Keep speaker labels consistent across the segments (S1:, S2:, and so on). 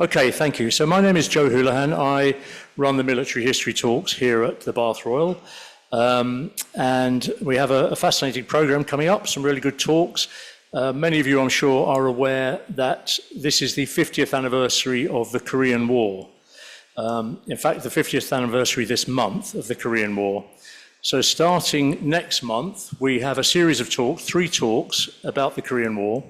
S1: Okay, thank you. So my name is Joe Houlihan. I run the military history talks here at the Bath Royal. And we have a fascinating program coming up, some really good talks. Many of you, I'm sure, are aware that this is the 50th anniversary of the Korean War. In fact, the 50th anniversary this month of the Korean War. So starting next month, we have a series of talks, 3 talks about the Korean War,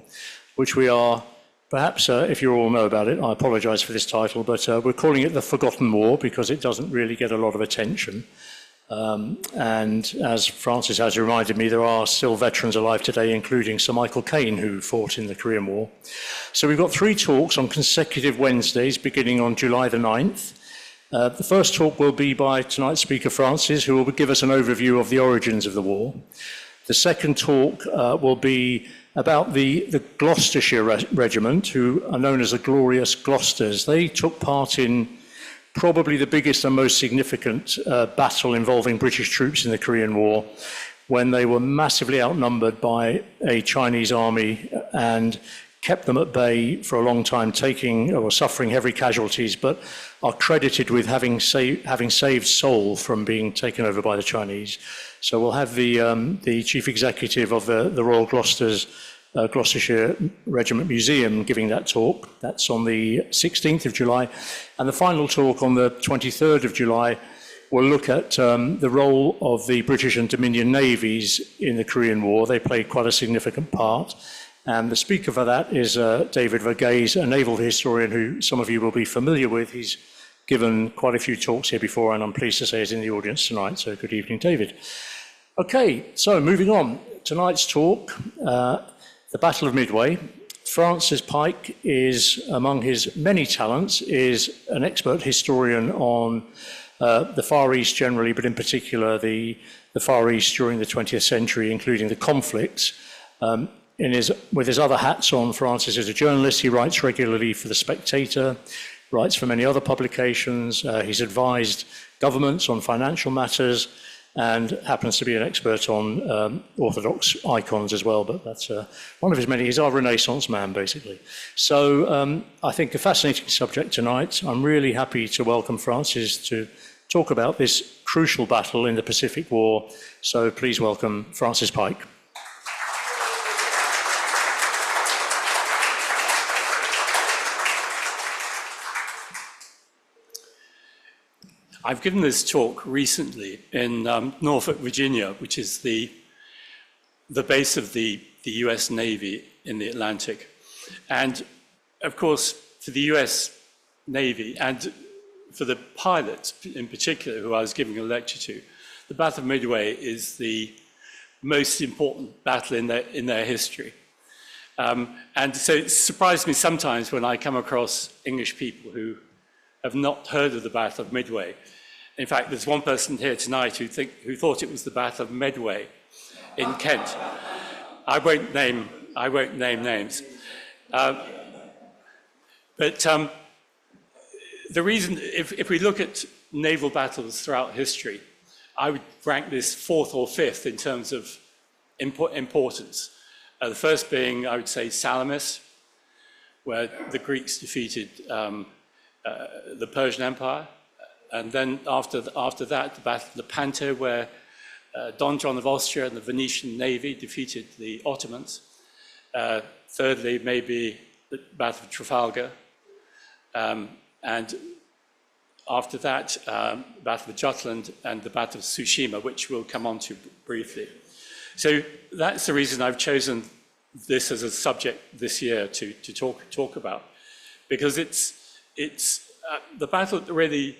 S1: which we are, perhaps if you all know about it, I apologize for this title, but we're calling it the Forgotten War because it doesn't really get a lot of attention. And as Francis has reminded me, there are still veterans alive today, including Sir Michael Caine, who fought in the Korean War. So we've got 3 talks on consecutive Wednesdays, beginning on July the 9th. The first talk will be by tonight's speaker, Francis, who will give us an overview of the origins of the war. The second talk will be about the Gloucestershire Regiment, who are known as the Glorious Gloucesters. They took part in probably the biggest and most significant battle involving British troops in the Korean War, when they were massively outnumbered by a Chinese army and kept them at bay for a long time, taking or suffering heavy casualties, but are credited with having saved Seoul from being taken over by the Chinese. So we'll have the chief executive of the Royal Gloucestershire Regiment Museum giving that talk. That's on the 16th of July. And the final talk on the 23rd of July will look at the role of the British and Dominion navies in the Korean War. They played quite a significant part. And the speaker for that is David Verghese, a naval historian who some of you will be familiar with. He's given quite a few talks here before, and I'm pleased to say he's in the audience tonight. So good evening, David. Okay, so moving on. Tonight's talk, the Battle of Midway. Francis Pike is, among his many talents, is an expert historian on the Far East generally, but in particular the Far East during the 20th century, including the conflicts. With his other hats on, Francis is a journalist. He writes regularly for The Spectator, writes for many other publications. He's advised governments on financial matters and happens to be an expert on Orthodox icons as well. But that's one of his many. He's our Renaissance man, basically. So I think a fascinating subject tonight. I'm really happy to welcome Francis to talk about this crucial battle in the Pacific War. So please welcome Francis Pike.
S2: I've given this talk recently in Norfolk, Virginia, which is the base of the US Navy in the Atlantic. And of course, for the US Navy and for the pilots in particular, who I was giving a lecture to, the Battle of Midway is the most important battle in their history. And so it surprised me sometimes when I come across English people who have not heard of the Battle of Midway. In fact, there's one person here tonight who thought it was the Battle of Medway in Kent. I won't name names. But the reason, if we look at naval battles throughout history, I would rank this 4th or 5th in terms of importance. The first being, I would say, Salamis, where the Greeks defeated the Persian Empire, and then after that, the Battle of Lepanto, where Don John of Austria and the Venetian Navy defeated the Ottomans. Thirdly, maybe the Battle of Trafalgar, and after that, Battle of Jutland and the Battle of Tsushima, which we'll come on to briefly. So that's the reason I've chosen this as a subject this year to talk about, because it's the battle that really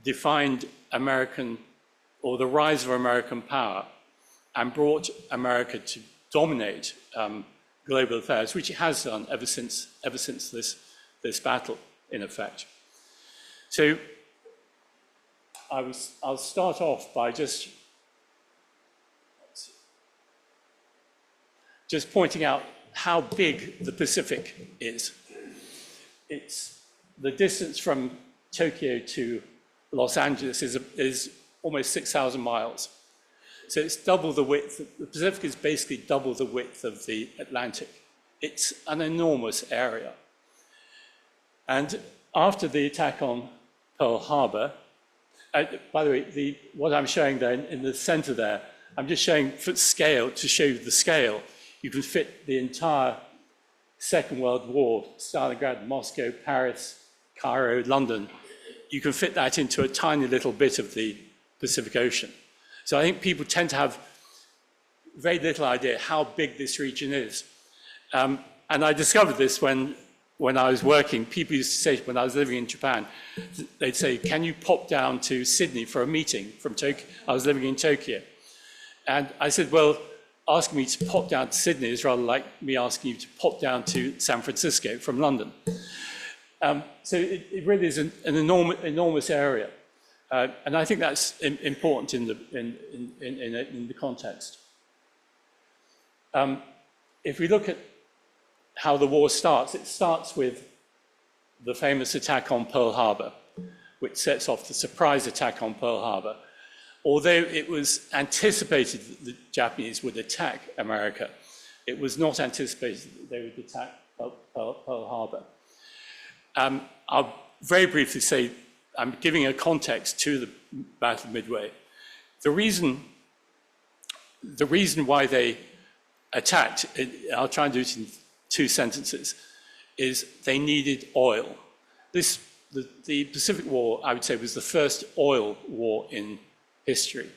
S2: defined American, or the rise of American power, and brought America to dominate global affairs, which it has done ever since this battle, in effect. So I'll start off by just pointing out how big the Pacific is. It's the distance from Tokyo to Los Angeles is almost 6,000 miles. So it's double the width. The Pacific is basically double the width of the Atlantic. It's an enormous area. And after the attack on Pearl Harbor, by the way, what I'm showing there in the center there, I'm just showing for scale, to show you the scale. You can fit the entire Second World War, Stalingrad, Moscow, Paris, Cairo, London. You can fit that into a tiny little bit of the Pacific Ocean. So I think people tend to have very little idea how big this region is. And I discovered this when I was working. People used to say, when I was living in Japan, they'd say, can you pop down to Sydney for a meeting from Tokyo? I was living in Tokyo. And I said, well, asking me to pop down to Sydney is rather like me asking you to pop down to San Francisco from London. So it really is an enormous area. And I think that's important in the context. If we look at how the war starts, it starts with the famous attack on Pearl Harbor, which sets off the surprise attack on Pearl Harbor. Although it was anticipated that the Japanese would attack America, it was not anticipated that they would attack Pearl Harbor. I'll very briefly say, I'm giving a context to the Battle of Midway. The reason why they attacked, I'll try and do it in 2 sentences, is they needed oil. The Pacific War, I would say, was the first oil war in history.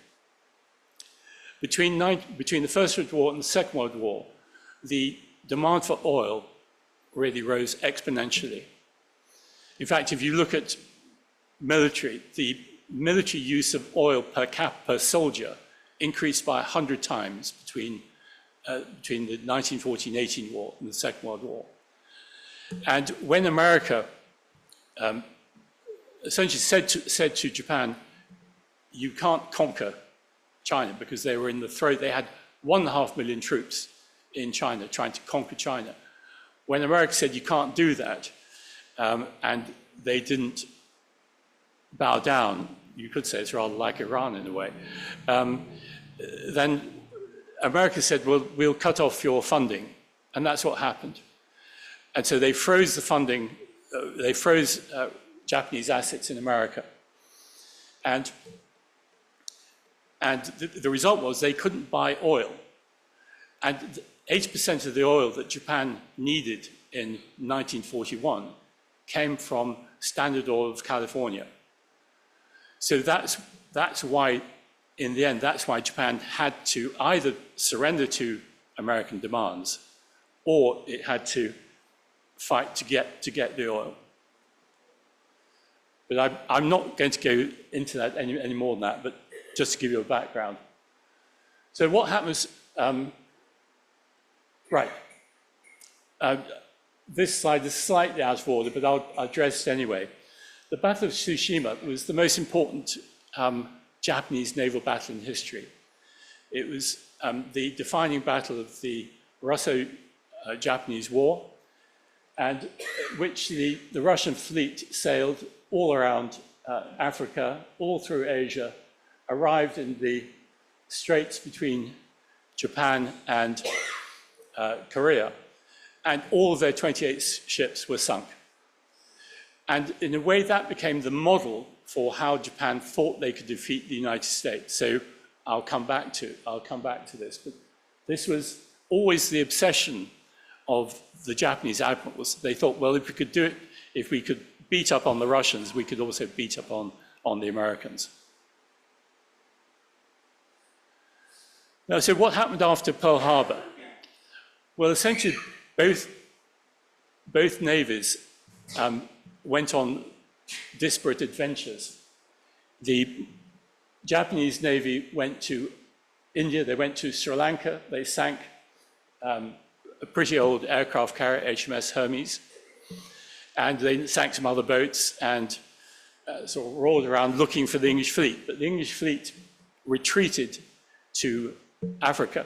S2: Between the First World War and the Second World War, the demand for oil really rose exponentially. In fact, if you look at the military use of oil per soldier increased by 100 times between the 1914-18 war and the Second World War. And when America essentially said to Japan, you can't conquer China, because they were in the throes, they had 1.5 million troops in China trying to conquer China. When America said you can't do that, and they didn't bow down, you could say it's rather like Iran in a way, then America said, well, we'll cut off your funding. And that's what happened. And so they froze the funding, they froze Japanese assets in America. And the result was they couldn't buy oil. And 80% of the oil that Japan needed in 1941 came from Standard Oil of California. So that's why, in the end, that's why Japan had to either surrender to American demands, or it had to fight to get the oil. But I'm not going to go into that any more than that, but just to give you a background. So what happens, this slide is slightly out of order, but I'll address it anyway. The Battle of Tsushima was the most important Japanese naval battle in history. It was the defining battle of the Russo-Japanese War, and which the Russian fleet sailed all around Africa, all through Asia, arrived in the straits between Japan and Korea, and all of their 28 ships were sunk. And in a way, that became the model for how Japan thought they could defeat the United States. So I'll come back to this. But this was always the obsession of the Japanese admirals. They thought, well, if we could do it, if we could beat up on the Russians, we could also beat up on the Americans. Now, so what happened after Pearl Harbor? Well, essentially, both navies went on disparate adventures. The Japanese Navy went to India, they went to Sri Lanka, they sank a pretty old aircraft carrier, HMS Hermes, and they sank some other boats and sort of rolled around looking for the English fleet. But the English fleet retreated to Africa,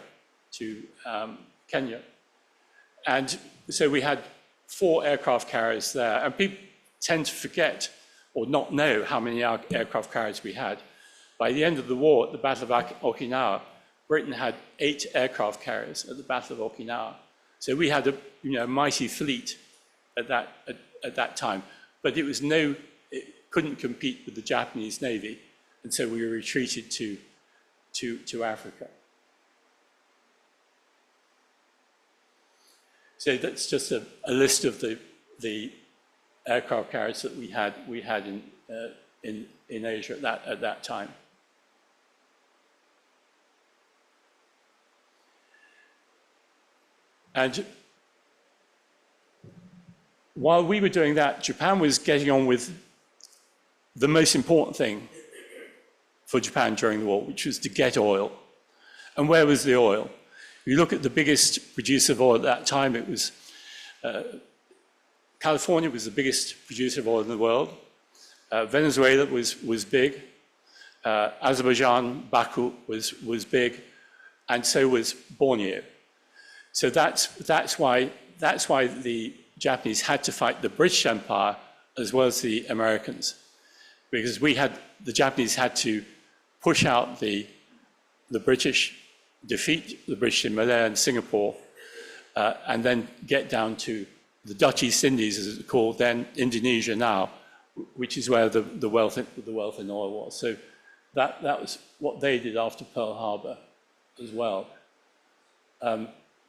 S2: to Kenya. And so we had 4 aircraft carriers there, and people tend to forget or not know how many aircraft carriers we had. By the end of the war, at the Battle of Okinawa, Britain had 8 aircraft carriers at the Battle of Okinawa. So we had a mighty fleet at that time. but it couldn't compete with the Japanese Navy, and so we retreated to Africa. So that's just a list of the aircraft carriers that we had in Asia at that time. And while we were doing that, Japan was getting on with the most important thing for Japan during the war, which was to get oil. And where was the oil? If you look at the biggest producer of oil at that time, it was California was the biggest producer of oil in the world. Venezuela was big. Azerbaijan, Baku was big, and so was Borneo. So that's why the Japanese had to fight the British Empire as well as the Americans, because the Japanese had to push out the British, defeat the British in Malaya and Singapore, and then get down to the Dutch East Indies, as it's called then, Indonesia now, which is where the wealth in oil was. So that was what they did after Pearl Harbor as well.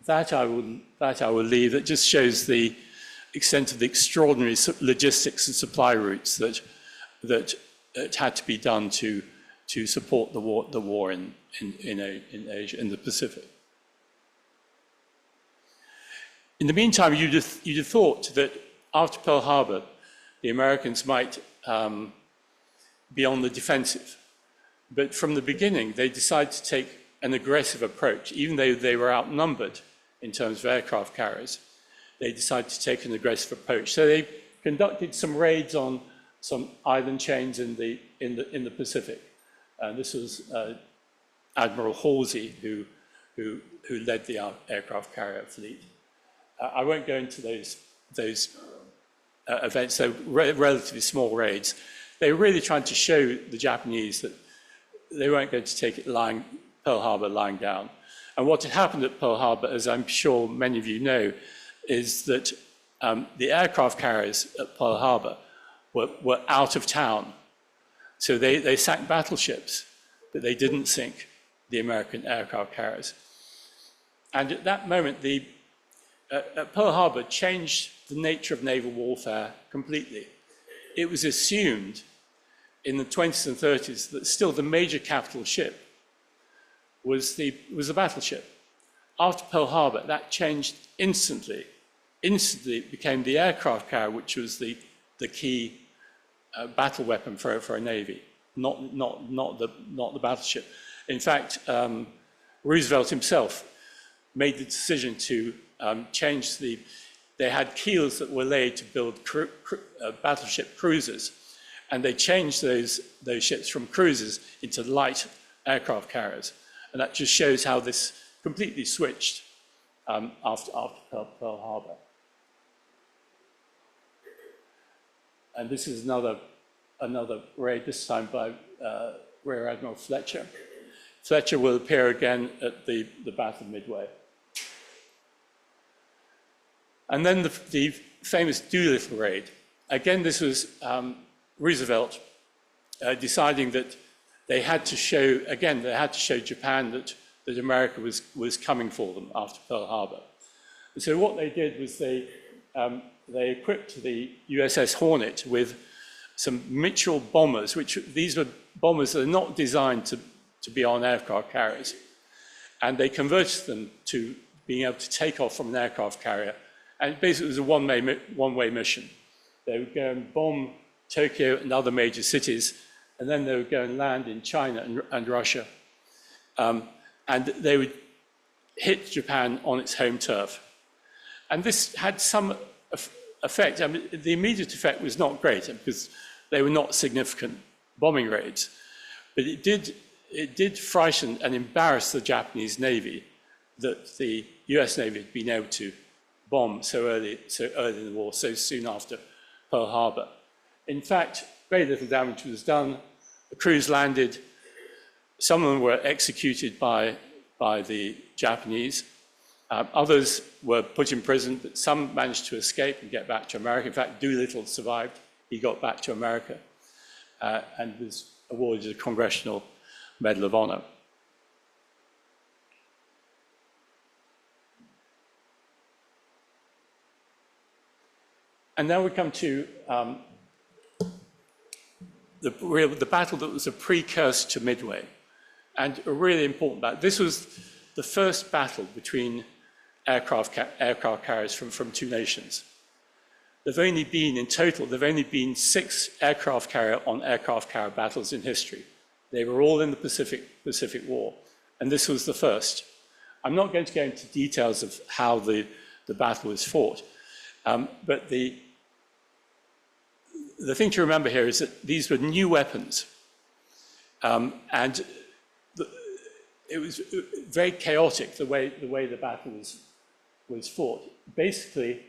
S2: That I will leave. That just shows the extent of the extraordinary logistics and supply routes that had to be done to support the war in Asia, in the Pacific. In the meantime, you'd have thought that after Pearl Harbor, the Americans might be on the defensive. But from the beginning, they decided to take an aggressive approach. Even though they were outnumbered in terms of aircraft carriers, they decided to take an aggressive approach. So they conducted some raids on some island chains in the Pacific. And this was Admiral Halsey who led the aircraft carrier fleet. I won't go into those events. They're relatively small raids. They were really trying to show the Japanese that they weren't going to take it Pearl Harbor lying down. And what had happened at Pearl Harbor, as I'm sure many of you know, is that the aircraft carriers at Pearl Harbor were out of town. So they sank battleships, but they didn't sink the American aircraft carriers. And at that moment, Pearl Harbor changed the nature of naval warfare completely. It was assumed in the 20s and 30s that still the major capital ship was the battleship. After Pearl Harbor, that changed instantly. Instantly, it became the aircraft carrier, which was the key battle weapon for a navy, not the battleship. In fact, Roosevelt himself made the decision to change they had keels that were laid to build battleship cruisers, and they changed those ships from cruisers into light aircraft carriers. And that just shows how this completely switched after Pearl Harbor. And this is another raid, this time by Rear Admiral Fletcher. Fletcher will appear again at the Battle of Midway. And then the famous Doolittle raid. Again, this was Roosevelt deciding that they had to show Japan that America was coming for them after Pearl Harbor. And so what they did was they equipped the USS Hornet with some Mitchell bombers, these were bombers that are not designed to be on aircraft carriers. And they converted them to being able to take off from an aircraft carrier. And basically it was a one-way mission. They would go and bomb Tokyo and other major cities, and then they would go and land in China and Russia. And they would hit Japan on its home turf. And this had some effect. I mean, the immediate effect was not great because they were not significant bombing raids. But it did frighten and embarrass the Japanese Navy that the US Navy had been able to bomb so early in the war, so soon after Pearl Harbor. In fact, very little damage was done. The crews landed. Some of them were executed by the Japanese. Others were put in prison, but some managed to escape and get back to America. In fact, Doolittle survived he got back to America and was awarded a Congressional Medal of Honor. And now we come to the battle that was a precursor to Midway, and a really important battle. This was the first battle between aircraft carriers from two nations. In total, there have only been 6 aircraft carrier on aircraft carrier battles in history. They were all in the Pacific War, and this was the first. I'm not going to go into details of how the battle was fought, but the thing to remember here is that these were new weapons, and it was very chaotic the way the battle was fought. Basically,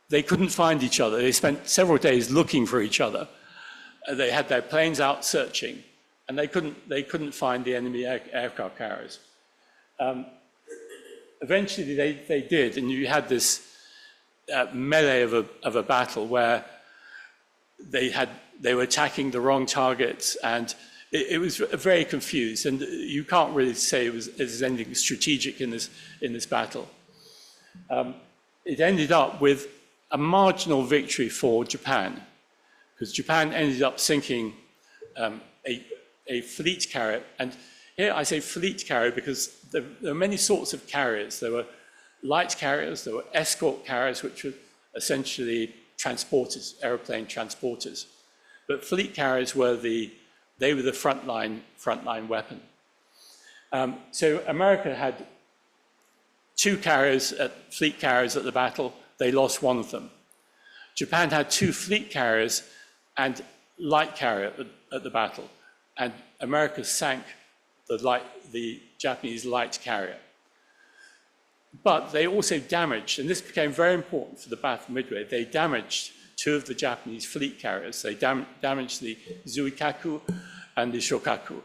S2: they couldn't find each other. They spent several days looking for each other. They had their planes out searching, and they couldn't find the enemy aircraft carriers. Eventually, they did, and you had this melee of a battle where they were attacking the wrong targets, and it was very confused. And you can't really say it was anything strategic in this battle. It ended up with a marginal victory for Japan, because Japan ended up sinking a fleet carrier. And here I say fleet carrier because there are many sorts of carriers. There were light carriers, there were escort carriers, which were essentially transporters, aeroplane transporters. But fleet carriers were the frontline weapon. So America had 2 fleet carriers at the battle. They lost one of them. Japan had 2 fleet carriers and light carrier at the battle, and America sank the Japanese light carrier. But they also damaged, and this became very important for the Battle of Midway, they damaged 2 of the Japanese fleet carriers. They damaged the Zuikaku and the Shokaku.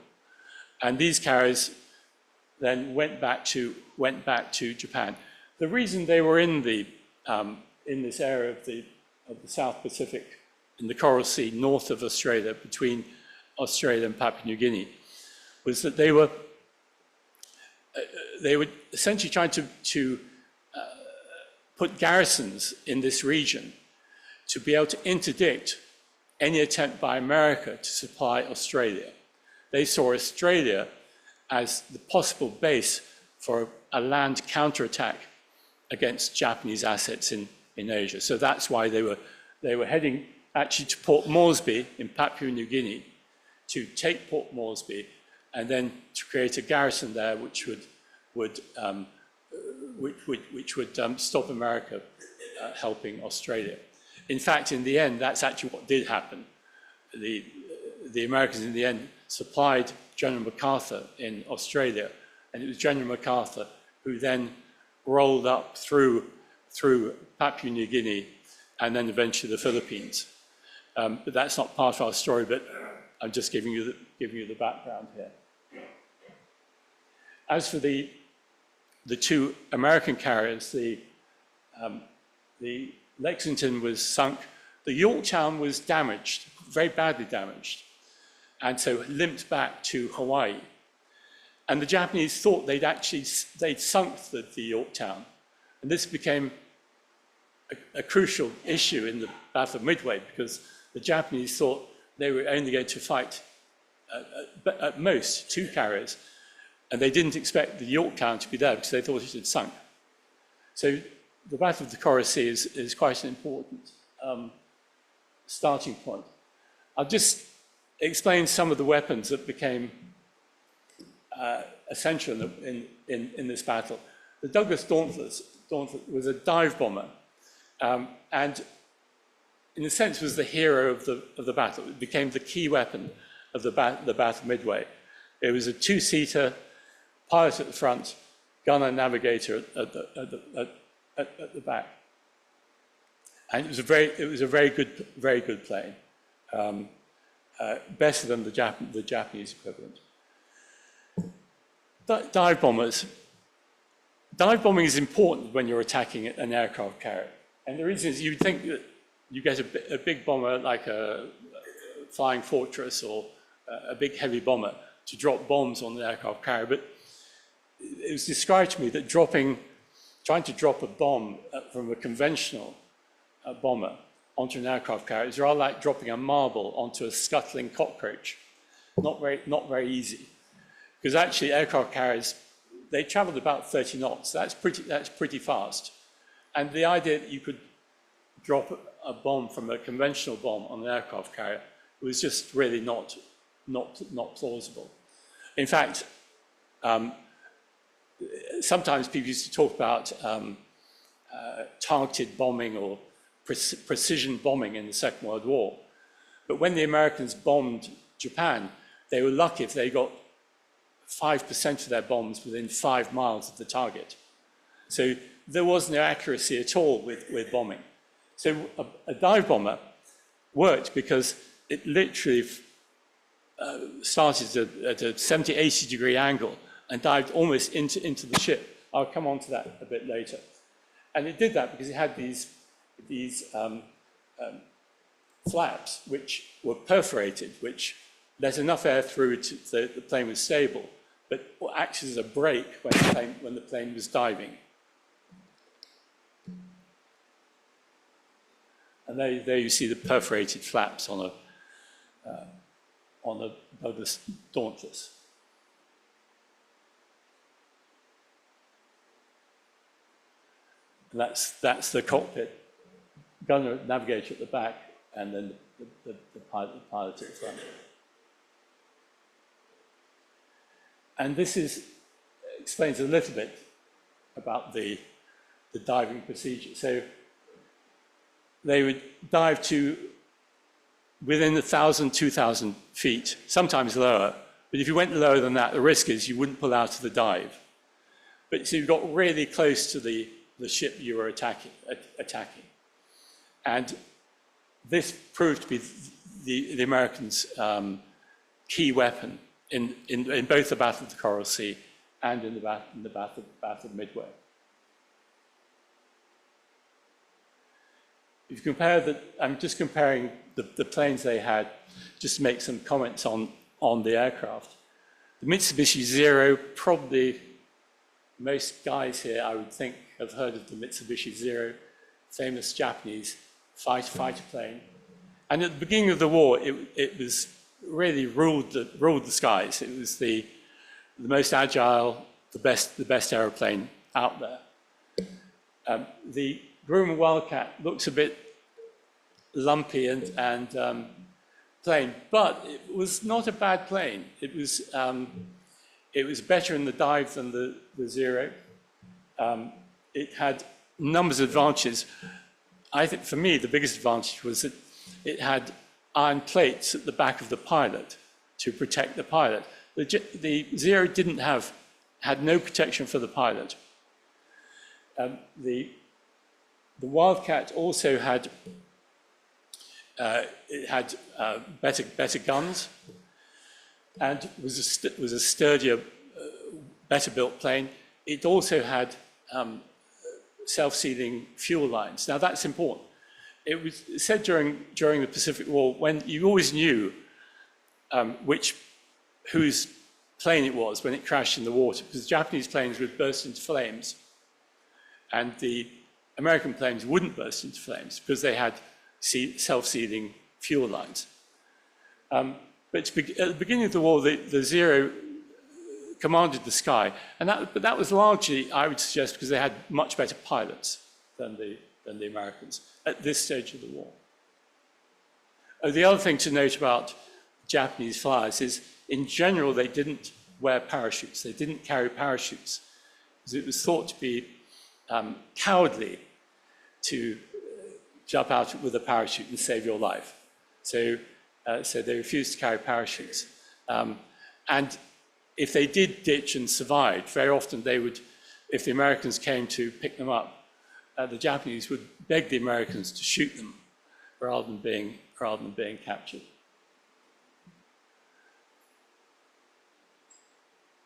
S2: And these carriers then went back to Japan. The reason they were in this area of the South Pacific, in the Coral Sea, north of Australia, between Australia and Papua New Guinea, was that they were essentially trying to put garrisons in this region to be able to interdict any attempt by America to supply Australia. They saw Australia as the possible base for a land counterattack against Japanese assets in Asia. So that's why they were heading actually to Port Moresby in Papua New Guinea to take Port Moresby and then to create a garrison there which would stop America helping Australia. In fact, in the end, that's actually what did happen. The Americans, in the end, supplied General MacArthur in Australia, and it was General MacArthur who then rolled up through Papua New Guinea and then eventually the Philippines. But that's not part of our story, but I'm just giving you the background here. As for the 2 American carriers, the Lexington was sunk. The Yorktown was damaged, very badly damaged, and so limped back to Hawaii. And the Japanese thought they'd sunk the Yorktown. And this became a crucial issue in the Battle of Midway, because the Japanese thought they were only going to fight at most 2 carriers, and they didn't expect the Yorktown to be there because they thought it had sunk. So the Battle of the Coral Sea is quite an important starting point. I'll just explain some of the weapons that became essential in this battle. The Douglas Dauntless was a dive bomber, and in a sense was the hero of the battle. It became the key weapon of the Battle of Midway. It was a 2-seater, pilot at the front, gunner, navigator at the back, and it was a very good plane, better than the Japanese equivalent. Dive bombers. Dive bombing is important when you're attacking an aircraft carrier, and the reason is you'd think that you get a big bomber like a Flying Fortress or a big heavy bomber to drop bombs on the aircraft carrier. But it was described to me that trying to drop a bomb from a conventional bomber onto an aircraft carrier is rather like dropping a marble onto a scuttling cockroach. Not very easy. Because actually aircraft carriers, they traveled about 30 knots. That's pretty fast. And the idea that you could drop a bomb from a conventional bomb on an aircraft carrier was just really not plausible. In fact, sometimes people used to talk about targeted bombing or precision bombing in the Second World War. But when the Americans bombed Japan, they were lucky if they got 5% of their bombs within 5 miles of the target. So there was no accuracy at all with bombing. So a dive bomber worked because it literally started at a 70, 80 degree angle and dived almost into the ship. I'll come on to that a bit later. And it did that because it had these flaps which were perforated, which let enough air through so the plane was stable, but acted as a brake when the plane was diving. And there you see the perforated flaps on a Douglas Dauntless. And that's the cockpit, gunner, navigator at the back, and then the pilot at the front. And this explains a little bit about the diving procedure. So they would dive to within 1,000, 2,000 feet, sometimes lower. But if you went lower than that, the risk is you wouldn't pull out of the dive. But so you got really close to the ship you were attacking. And this proved to be the Americans' key weapon in both the Battle of the Coral Sea and in the Battle of Midway. If you compare I'm just comparing the planes they had, just to make some comments on the aircraft. The Mitsubishi Zero, probably most guys here, I would think, have heard of the Mitsubishi Zero, famous Japanese fighter plane. And at the beginning of the war, it was really ruled the skies. It was the most agile, the best aeroplane out there. The Grumman Wildcat looks a bit lumpy and plain, but it was not a bad plane. It was better in the dive than the Zero. It had numbers of advantages. I think for me, the biggest advantage was that it had iron plates at the back of the pilot to protect the pilot. The Zero had no protection for the pilot. The Wildcat also had better guns and was a sturdier, better built plane. It also had self-sealing fuel lines. Now that's important. It was said during the Pacific War, when you always knew whose plane it was when it crashed in the water, because the Japanese planes would burst into flames and the American planes wouldn't burst into flames because they had self-sealing fuel lines. But at the beginning of the war, the Zero commanded the sky, but that was largely, I would suggest, because they had much better pilots than the Americans at this stage of the war. The other thing to note about Japanese flyers is, in general, they didn't wear parachutes. They didn't carry parachutes because it was thought to be cowardly to jump out with a parachute and save your life. So they refused to carry parachutes. And if they did ditch and survived, very often they would, if the Americans came to pick them up, the Japanese would beg the Americans to shoot them rather than being captured.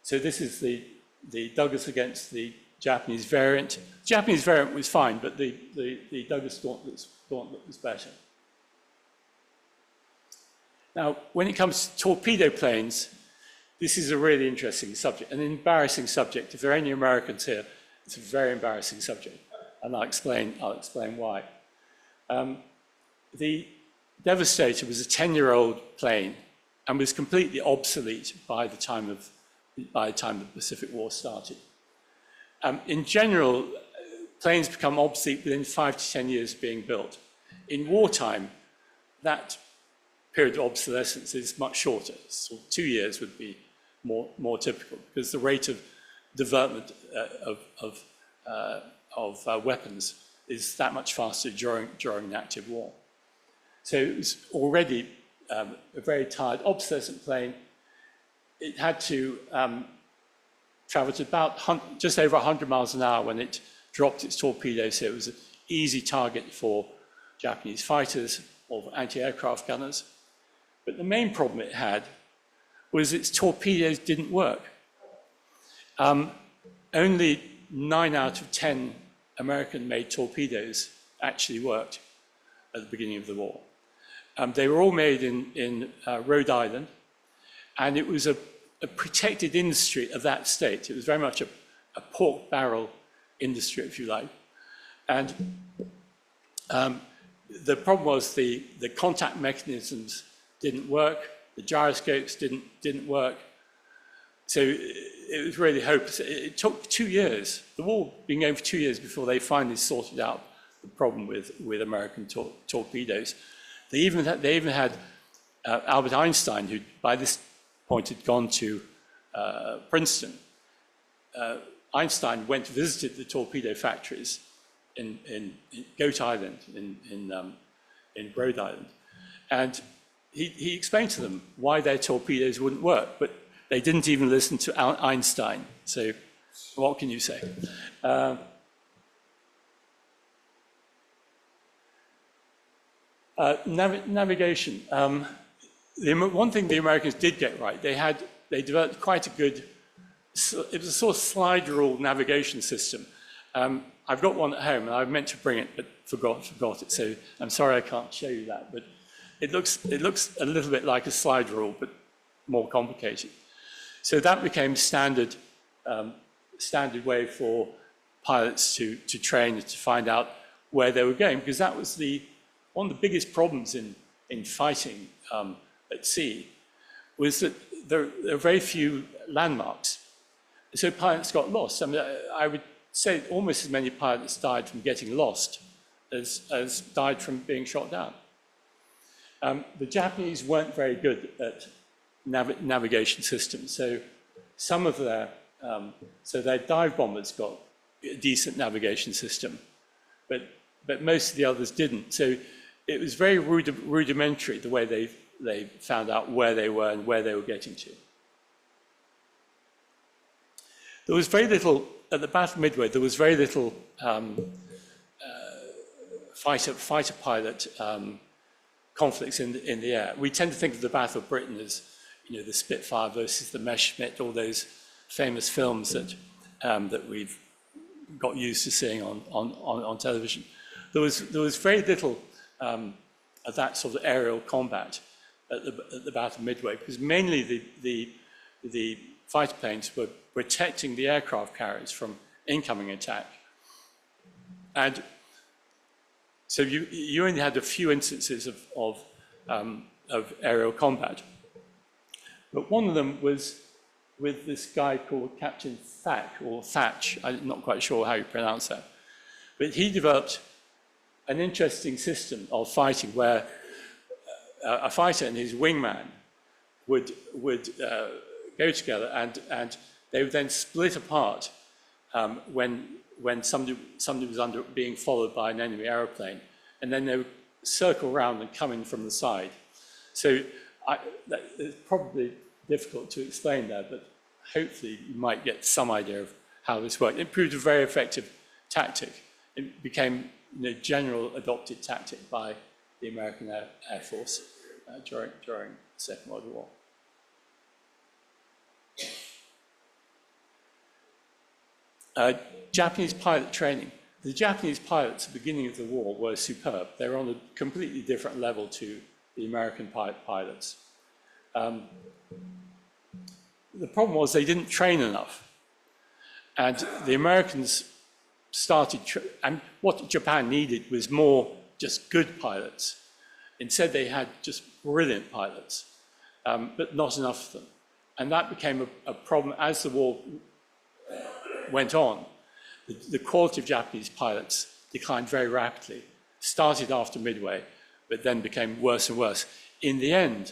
S2: So this is the Douglas against the Japanese variant. The Japanese variant was fine, but the Douglas Gauntlet was better. Now, when it comes to torpedo planes, this is a really interesting subject, an embarrassing subject. If there are any Americans here, it's a very embarrassing subject, and I'll explain why. The Devastator was a 10-year-old plane and was completely obsolete by the time the Pacific War started. In general, planes become obsolete within 5 to 10 years of being built. In wartime, that period of obsolescence is much shorter. So 2 years would be more typical, because the rate of development of weapons is that much faster during an active war. So it was already a very tired, obsolescent plane. It had to travel to about just over 100 miles an hour when it dropped its torpedoes, so it was an easy target for Japanese fighters or anti-aircraft gunners. But the main problem it had was its torpedoes didn't work. Only 9 out of 10 American-made torpedoes actually worked at the beginning of the war. They were all made in Rhode Island, and it was a protected industry of that state. It was very much a pork barrel industry, if you like. And the problem was the contact mechanisms didn't work, the gyroscopes didn't work. So it was really hopeless. It took 2 years, the war being going for 2 years before they finally sorted out the problem with American torpedoes. They even had Albert Einstein, who by this point had gone to Princeton. Einstein went to visit the torpedo factories in Goat Island, in Rhode Island, and he explained to them why their torpedoes wouldn't work, but they didn't even listen to Einstein. So what can you say? Navigation. One thing the Americans did get right, they developed quite a good, it was a sort of slide rule navigation system. I've got one at home, and I meant to bring it, but forgot it. So I'm sorry I can't show you that, but it looks a little bit like a slide rule, but more complicated. So that became standard way for pilots to train and to find out where they were going, because that was one of the biggest problems in fighting at sea, was that there are very few landmarks. So pilots got lost. I mean, I would say almost as many pilots died from getting lost as died from being shot down. The Japanese weren't very good at navigation systems, so some of their dive bombers got a decent navigation system, but most of the others didn't. So it was very rudimentary the way they found out where they were and where they were getting to. There was very little, at the Battle of Midway, there was very little fighter pilot conflicts in the air. We tend to think of the Battle of Britain as, the Spitfire versus the Messerschmitt, all those famous films that we've got used to seeing on television. There was very little of that sort of aerial combat at the Battle of Midway, because mainly the fighter planes were protecting the aircraft carriers from incoming attack. And so you only had a few instances of aerial combat. But one of them was with this guy called Captain Thatch, I'm not quite sure how you pronounce that. But he developed an interesting system of fighting where a fighter and his wingman would go together, and they would then split apart when somebody was being followed by an enemy aeroplane, and then they would circle around and come in from the side. So it's probably difficult to explain there, but hopefully you might get some idea of how this worked. It proved a very effective tactic. It became a general adopted tactic by the American Air Force during the Second World War. Japanese pilot training. The Japanese pilots at the beginning of the war were superb. They were on a completely different level to the American pilots. The problem was they didn't train enough. And the Americans started, and what Japan needed was more just good pilots. Instead, they had just brilliant pilots, but not enough of them. And that became a problem as the war went on. The quality of Japanese pilots declined very rapidly, started after Midway, but then became worse and worse. In the end,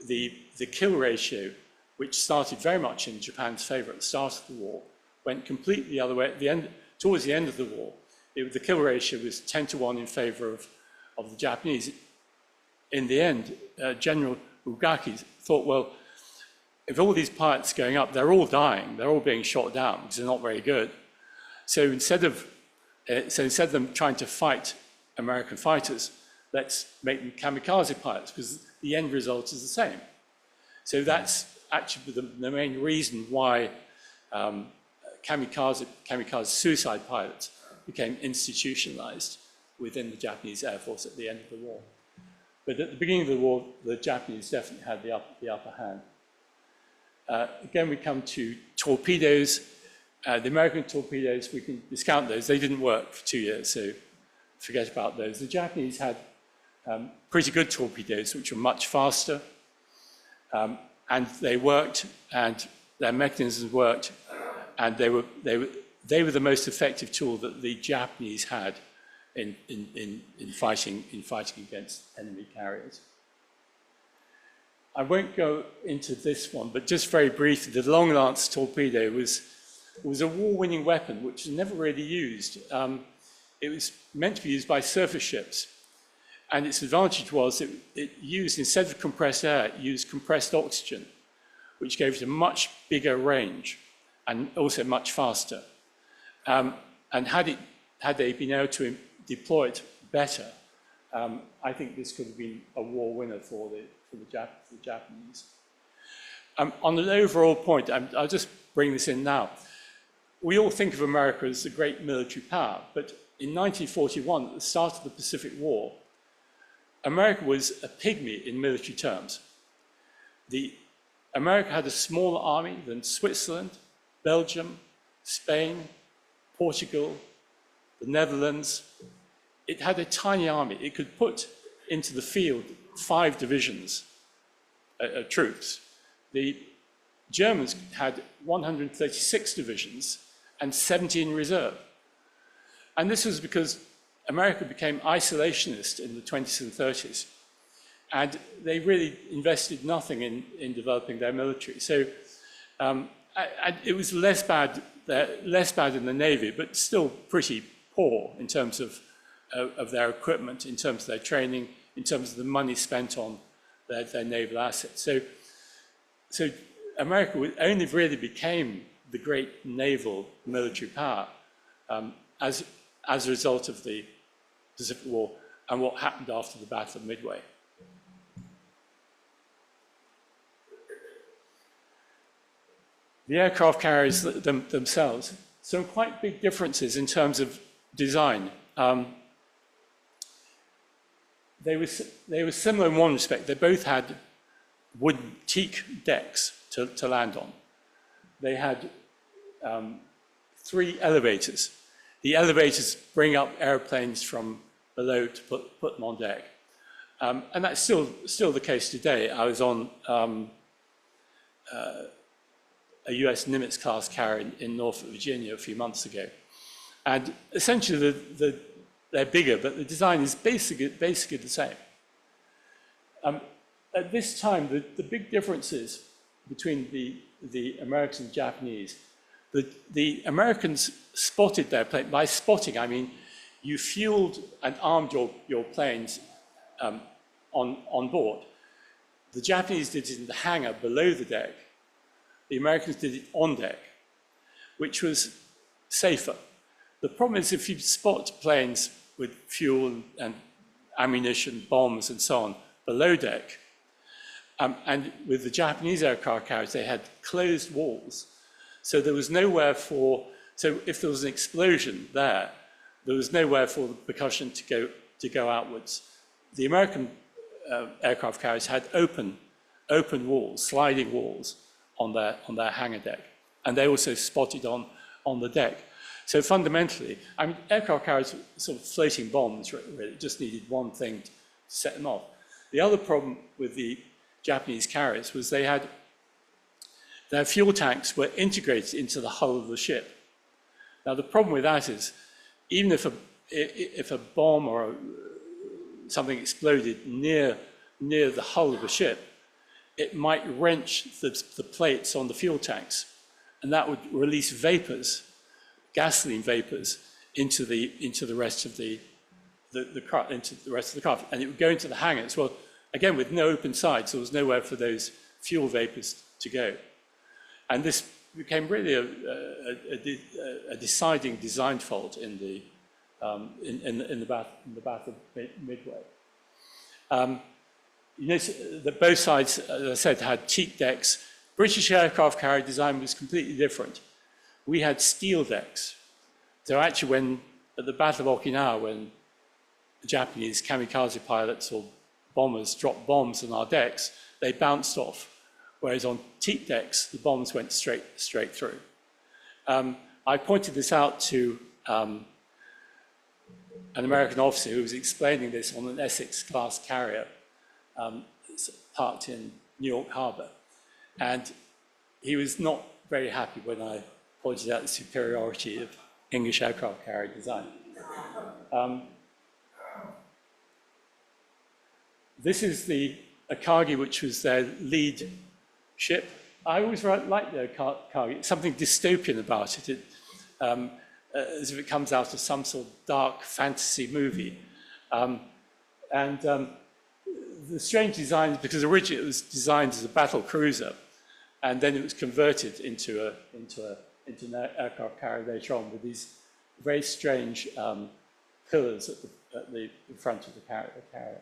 S2: the kill ratio, which started very much in Japan's favor at the start of the war, went completely the other way. At the end, towards the end of the war, the kill ratio was 10-1 in favor of the Japanese. In the end, General Ugaki thought, well, if all these pilots are going up, they're all dying, they're all being shot down because they're not very good. So instead of them trying to fight American fighters, let's make them kamikaze pilots because the end result is the same. So that's actually the main reason why kamikaze suicide pilots became institutionalized within the Japanese Air Force at the end of the war. But at the beginning of the war, the Japanese definitely had the upper hand. Again, we come to torpedoes. The American torpedoes, we can discount those. They didn't work for 2 years, so forget about those. The Japanese had pretty good torpedoes, which were much faster, and they worked, and their mechanisms worked, and they were the most effective tool that the Japanese had in fighting against enemy carriers. I won't go into this one, but just very briefly, the long lance torpedo was a war-winning weapon, which was never really used. It was meant to be used by surface ships, and its advantage was it used, instead of compressed air, it used compressed oxygen, which gave it a much bigger range and also much faster. And had they been able to deploy it better, I think this could have been a war winner for the Japanese. On an overall point, I'll just bring this in now. We all think of America as a great military power, but in 1941, at the start of the Pacific War, America was a pygmy in military terms. America had a smaller army than Switzerland, Belgium, Spain, Portugal, the Netherlands. It had a tiny army. It could put into the field 5 divisions of troops. The Germans had 136 divisions and 70 in reserve. And this was because America became isolationist in the 20s and 30s. And they really invested nothing in developing their military. So it was less bad in the Navy, but still pretty poor in terms of their equipment, in terms of their training, in terms of the money spent on their naval assets. So America only really became the great naval military power as a result of the Pacific War and what happened after the Battle of Midway. The aircraft carriers themselves, some quite big differences in terms of design. They were similar in one respect. They both had wooden teak decks to land on. They had 3 elevators. The elevators bring up airplanes from below to put them on deck. And that's still the case today. I was on a US Nimitz-class carrier in Norfolk, Virginia a few months ago. And essentially, they're bigger, but the design is basically the same. At this time, the big differences between the Americans and Japanese, the Americans spotted their plane. By spotting, I mean you fueled and armed your planes on board. The Japanese did it in the hangar below the deck. The Americans did it on deck, which was safer. The problem is if you spot planes with fuel and ammunition, bombs and so on below deck, and with the Japanese aircraft carriers, they had closed walls. So there was nowhere for So if there was an explosion there, there was nowhere for the percussion to go outwards. The American aircraft carriers had open walls, sliding walls on their hangar deck, and they also spotted on the deck. So fundamentally, I mean, aircraft carriers were sort of floating bombs, really, just needed one thing to set them off. The other problem with the Japanese carriers was their fuel tanks were integrated into the hull of the ship. Now, the problem with that is, even if a bomb or something exploded near the hull of the ship, it might wrench the plates on the fuel tanks, and that would release vapors, gasoline vapors, into the rest of the craft, and it would go into the hangars. Well, again, with no open sides, there was nowhere for those fuel vapors to go, and this became really a deciding design fault in the Battle of Midway. You notice that both sides, as I said, had teak decks. British aircraft carrier design was completely different. We had steel decks. So actually, at the Battle of Okinawa, when the Japanese kamikaze pilots or bombers dropped bombs on our decks, they bounced off. Whereas on teak decks, the bombs went straight through. I pointed this out to an American officer who was explaining this on an Essex-class carrier parked in New York Harbor. And he was not very happy when I pointed out the superiority of English aircraft carrier design. This is the Akagi, which was their lead ship. I always liked the Akagi. Something dystopian about it. As if it comes out of some sort of dark fantasy movie. The strange design is because originally it was designed as a battle cruiser, and then it was converted into an aircraft carrier later on with these very strange pillars at the front of the carrier.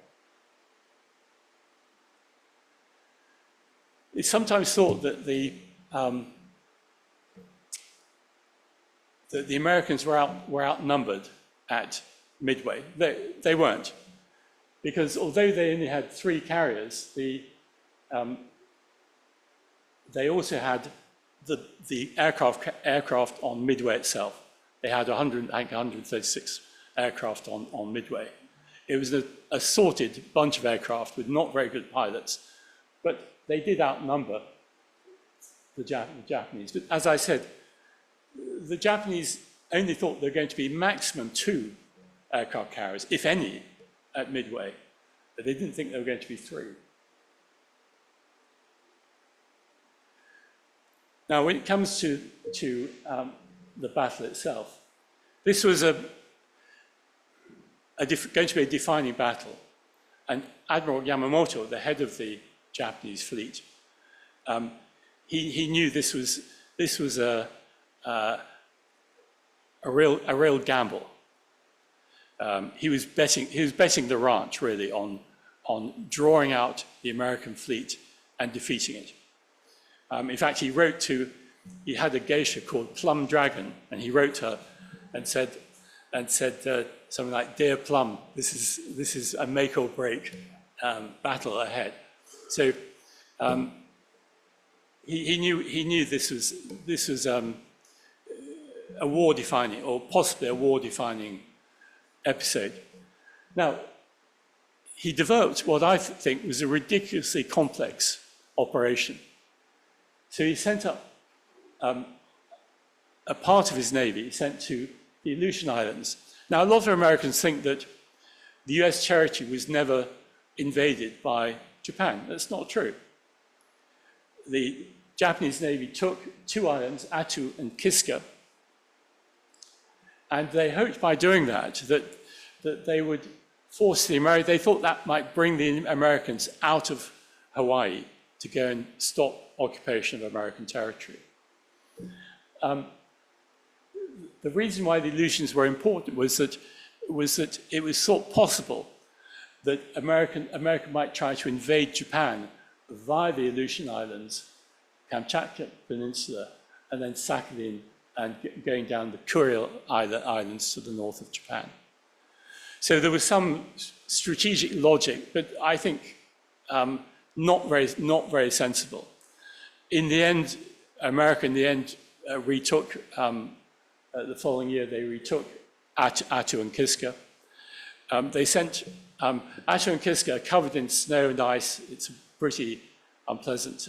S2: It's sometimes thought that the Americans were outnumbered at Midway. They weren't, because although they only had 3 carriers, they also had the aircraft on Midway itself. They had 136 aircraft on Midway. It was an assorted bunch of aircraft with not very good pilots, but they did outnumber the Japanese. But as I said, the Japanese only thought there were going to be maximum 2 aircraft carriers, if any, at Midway, but they didn't think there were going to be 3. Now, when it comes to the battle itself, this was going to be a defining battle, and Admiral Yamamoto, the head of the Japanese fleet, he knew this was a real gamble. He was betting the ranch really on drawing out the American fleet and defeating it. In fact, he had a geisha called Plum Dragon, and he wrote her and said something like, "Dear Plum, this is a make or break battle ahead." So he knew this was a war-defining, or possibly a war-defining episode. Now, he developed what I think was a ridiculously complex operation. So he sent up a part of his navy, sent to the Aleutian Islands. Now, a lot of Americans think that the US territory was never invaded by Japan. That's not true. The Japanese Navy took 2 islands, Attu and Kiska, and they hoped by doing that they would force the Americans, they thought that might bring the Americans out of Hawaii to go and stop occupation of American territory. The reason why the Aleutians were important was that it was thought possible that America might try to invade Japan via the Aleutian Islands, Kamchatka Peninsula, and then Sakhalin and going down the Kuril Islands to the north of Japan. So there was some strategic logic, but I think not very sensible. In the end, America retook, the following year, they retook Attu and Kiska. They sent Attu and Kiska covered in snow and ice. It's a pretty unpleasant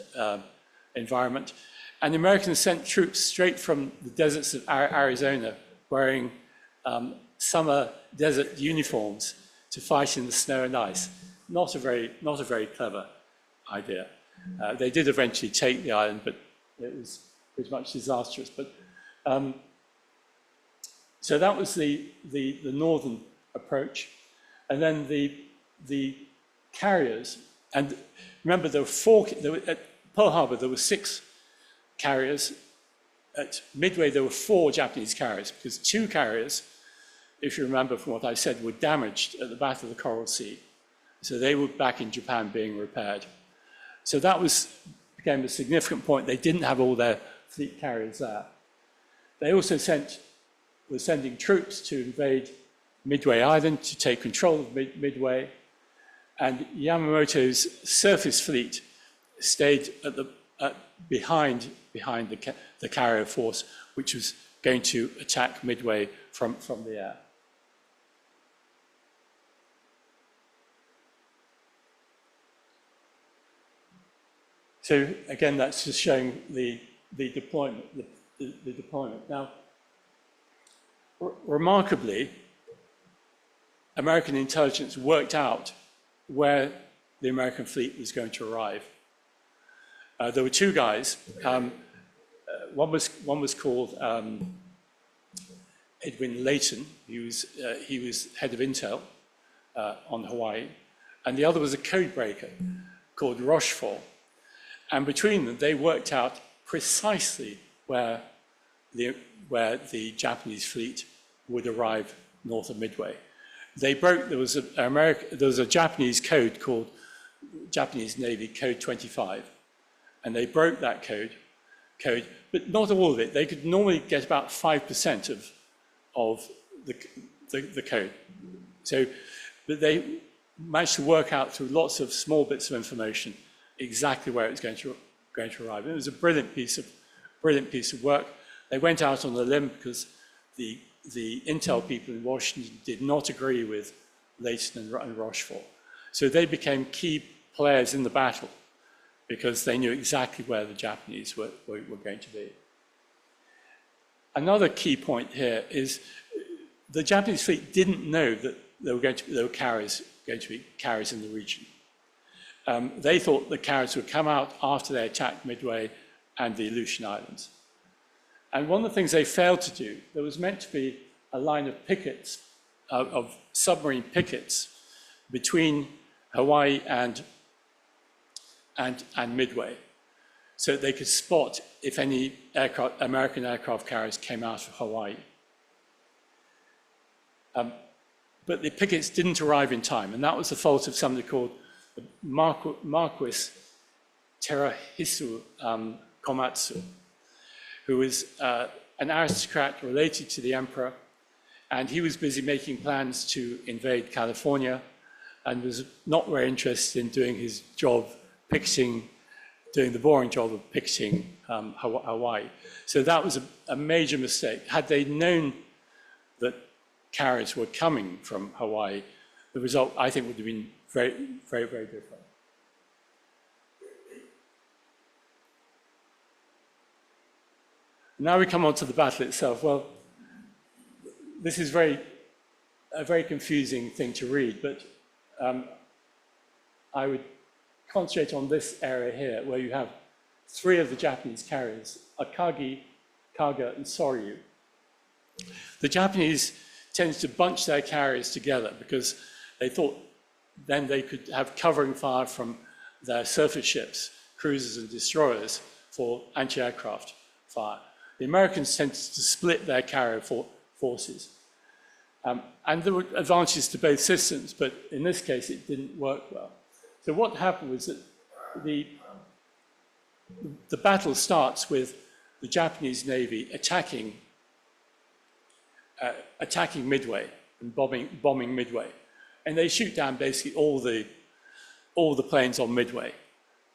S2: environment. And the Americans sent troops straight from the deserts of Arizona wearing summer desert uniforms to fight in the snow and ice. Not a very clever idea. They did eventually take the island, but it was pretty much disastrous. But so that was the northern approach, and then the carriers. And remember, there were at Pearl Harbor there were 6 carriers. At Midway there were 4 Japanese carriers, because 2 carriers, if you remember from what I said, were damaged at the Battle of the Coral Sea. So they were back in Japan being repaired. So that became a significant point. They didn't have all their fleet carriers there. They also were sending troops to invade Midway Island to take control of Midway. And Yamamoto's surface fleet stayed behind the carrier force, which was going to attack Midway from the air. So again, that's just showing the deployment. The deployment. Now, remarkably, American intelligence worked out where the American fleet was going to arrive. There were 2 guys. One was called Edwin Layton. He was head of intel on Hawaii, and the other was a code breaker called Rochefort. And between them, they worked out precisely where the Japanese fleet would arrive north of Midway. There was a Japanese code called Japanese Navy Code 25, and they broke that code, but not all of it. They could normally get about 5% of the code. So, but they managed to work out through lots of small bits of information exactly where it was going to arrive. And it was a brilliant piece of work. They went out on a limb because the intel people in Washington did not agree with Layton and Rochefort. So they became key players in the battle because they knew exactly where the Japanese were going to be. Another key point here is the Japanese fleet didn't know that there were going to be carriers in the region. They thought the carriers would come out after they attacked Midway and the Aleutian Islands. And one of the things they failed to do, there was meant to be a line of pickets, of submarine pickets between Hawaii and Midway, so that they could spot if any American aircraft carriers came out of Hawaii. But the pickets didn't arrive in time, and that was the fault of somebody called Marquis Terahisu Komatsu, who was an aristocrat related to the emperor, and he was busy making plans to invade California and was not very interested in doing his job doing the boring job of picketing Hawaii. So that was a major mistake. Had they known that carriers were coming from Hawaii, the result, I think, would have been very, very, very different. Now we come on to the battle itself. Well, this is a very confusing thing to read, but I would concentrate on this area here, where you have 3 of the Japanese carriers, Akagi, Kaga, and Soryu. The Japanese tended to bunch their carriers together because they thought then they could have covering fire from their surface ships, cruisers and destroyers, for anti-aircraft fire. The Americans tended to split their carrier forces. And there were advantages to both systems, but in this case it didn't work well. So what happened was that the battle starts with the Japanese Navy attacking Midway and bombing Midway. And they shoot down basically all the planes on Midway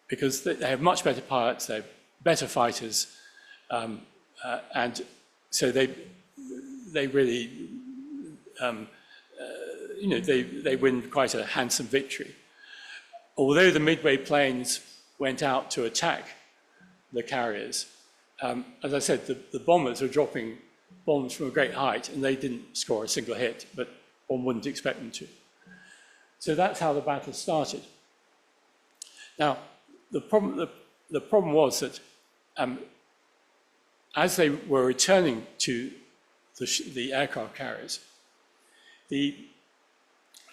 S2: because they have much better pilots, they're better fighters, and so they really, they win quite a handsome victory. Although the Midway planes went out to attack the carriers, as I said, the bombers were dropping bombs from a great height, and they didn't score a single hit, but one wouldn't expect them to. So that's how the battle started. Now, the problem was that as they were returning to the aircraft carriers, the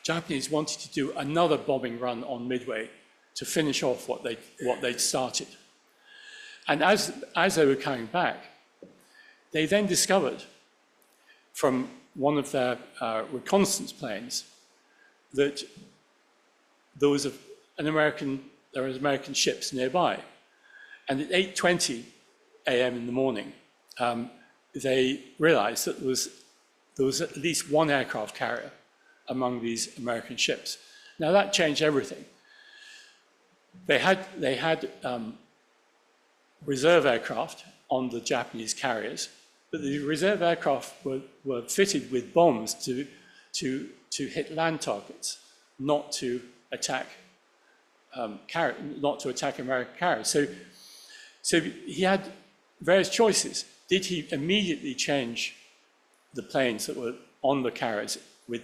S2: Japanese wanted to do another bombing run on Midway to finish off what they'd started. And as they were coming back, they then discovered from one of their reconnaissance planes that there was American ships nearby. And at 8:20 a.m. in the morning, they realized that there was at least one aircraft carrier among these American ships. Now that changed everything. They had reserve aircraft on the Japanese carriers, but the reserve aircraft were fitted with bombs to hit land targets, not to attack American carriers. So he had various choices. Did he immediately change the planes that were on the carriers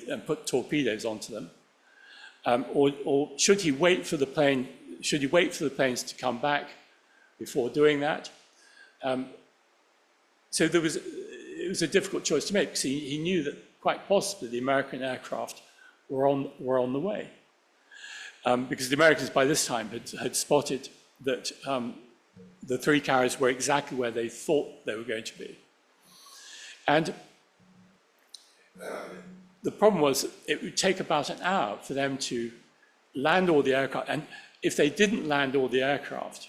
S2: and put torpedoes onto them, or should he wait for the plane? Should he wait for the planes to come back before doing that? So it was a difficult choice to make because he knew that quite possibly the American aircraft were on the way, because the Americans by this time had spotted that the three carriers were exactly where they thought they were going to be. And the problem was it would take about an hour for them to land all the aircraft. And if they didn't land all the aircraft,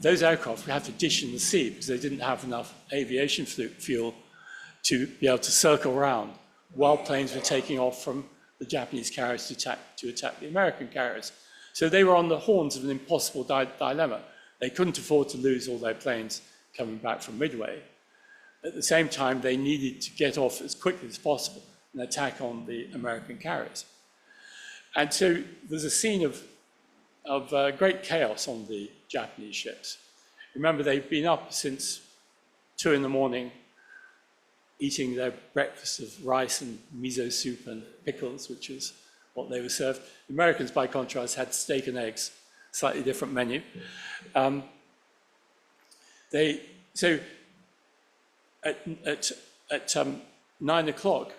S2: those aircraft would have to dish in the sea because they didn't have enough aviation fuel to be able to circle around while planes were taking off from the Japanese carriers to attack the American carriers. So they were on the horns of an impossible dilemma. They couldn't afford to lose all their planes coming back from Midway. At the same time, they needed to get off as quickly as possible and attack on the American carriers. And so there's a scene of great chaos on the Japanese ships. Remember, they've been up since 2 in the morning, eating their breakfast of rice and miso soup and pickles, which is what they were served. The Americans, by contrast, had steak and eggs, slightly different menu. So at 9 o'clock,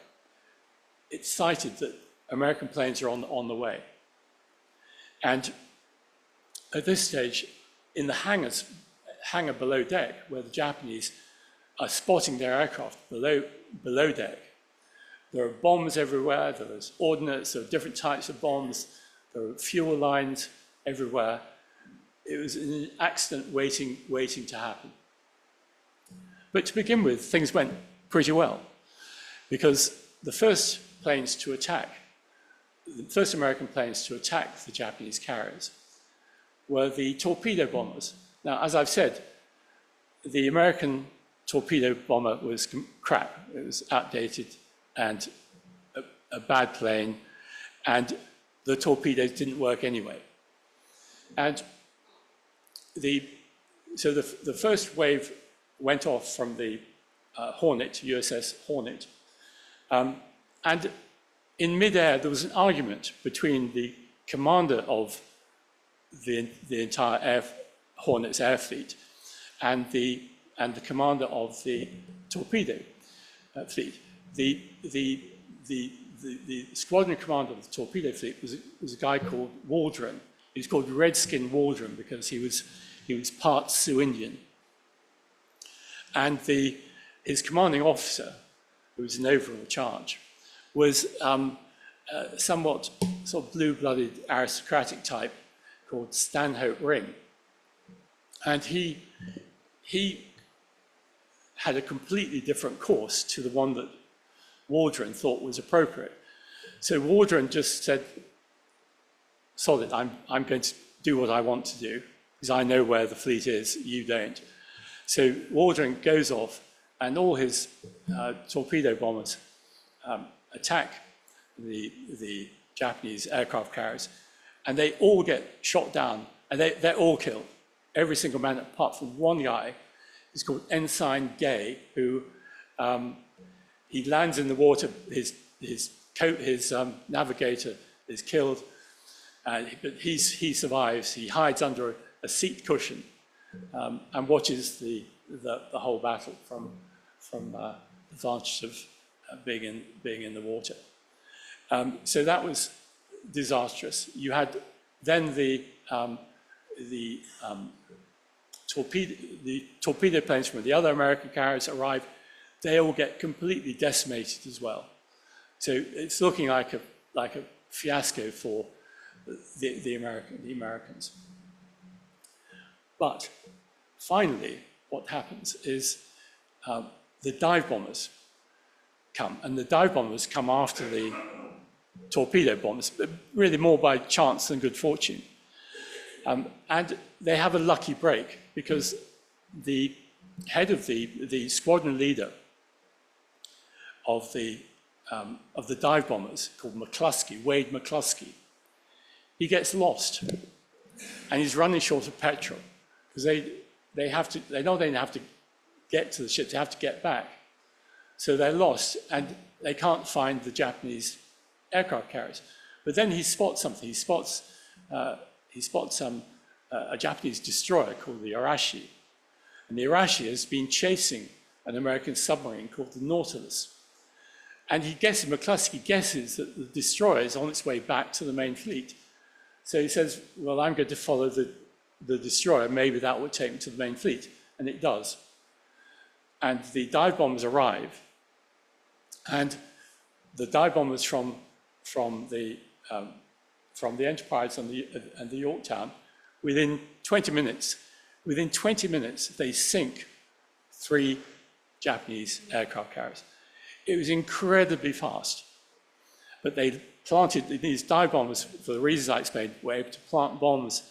S2: it's cited that American planes are on the way. And at this stage, in the hangar below deck, where the Japanese are spotting their aircraft below deck, there are bombs everywhere, there's ordnance, there are different types of bombs, there are fuel lines everywhere. It was an accident waiting to happen. But to begin with, things went pretty well, because the first American planes to attack the Japanese carriers were the torpedo bombers. Now, as I've said, the American torpedo bomber was crap. It was outdated and a bad plane, and the torpedoes didn't work anyway. And so the first wave went off from the Hornet, USS Hornet, and in midair there was an argument between the commander of the entire Hornet's air fleet and the commander of the torpedo fleet. The squadron commander of the torpedo fleet was a guy called Waldron. He was called Redskin Waldron because he was part Sioux Indian. And his commanding officer, who was in overall charge, was somewhat sort of blue-blooded aristocratic type called Stanhope Ring. And he he had a completely different course to the one that Waldron thought was appropriate. So Waldron just said, sod it, I'm going to do what I want to do, because I know where the fleet is, you don't. So Waldron goes off, and all his torpedo bombers attack the Japanese aircraft carriers, and they all get shot down, and they're all killed. Every single man, apart from one guy, is called Ensign Gay, who he lands in the water, his navigator is killed, but he survives. He hides under a seat cushion and watches the whole battle from the vantage of being in the water. So that was disastrous. You had then the torpedo planes from the other American carriers arrive. They all get completely decimated as well. So it's looking like a fiasco for the Americans. But finally, what happens is the dive bombers come, and the dive bombers come after the torpedo bombers, but really more by chance than good fortune. And they have a lucky break, because the head of the squadron leader of the dive bombers, called McCluskey, Wade McCluskey, he gets lost, and he's running short of petrol, because they know they have to get to the ship, they have to get back. So they're lost, and they can't find the Japanese aircraft carriers. But then he spots something. He spots a Japanese destroyer called the Arashi. And the Arashi has been chasing an American submarine called the Nautilus. And McCluskey guesses that the destroyer is on its way back to the main fleet. So he says, well, I'm going to follow the destroyer. Maybe that would take me to the main fleet. And it does. And the dive bombers arrive. And the dive bombers from the Enterprise and the Yorktown, within 20 minutes, they sink 3 Japanese aircraft carriers. It was incredibly fast. But they planted, these dive bombers, for the reasons I explained, were able to plant bombs,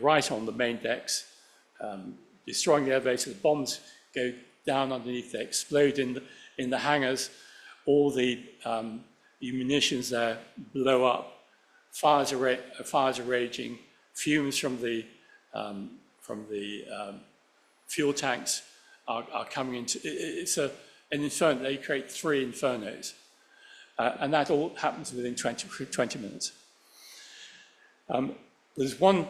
S2: right on the main decks, destroying the elevator. The bombs go down underneath, they explode in the hangars. All the munitions there blow up. Fires are raging. Fumes from the fuel tanks are coming into. It's an inferno. They create 3 infernos, and that all happens within 20 minutes. There's one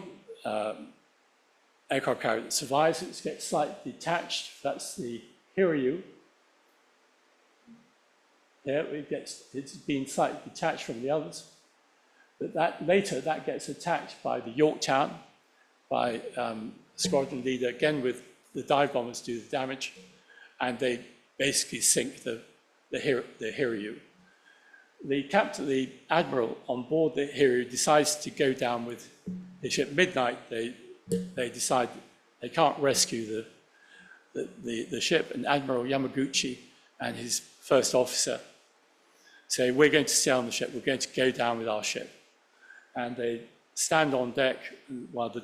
S2: aircraft carrier that survives. It gets slightly detached. That's the Hirohito. Here it's been slightly detached from the others. But later that gets attacked by the Yorktown, by squadron leader, again with the dive bombers do the damage, and they basically sink the Hirohito. The admiral on board the Hirohito decides to go down with the ship. Midnight, they decide they can't rescue the ship, and Admiral Yamaguchi and his first officer say, we're going to stay on the ship, we're going to go down with our ship. And they stand on deck while the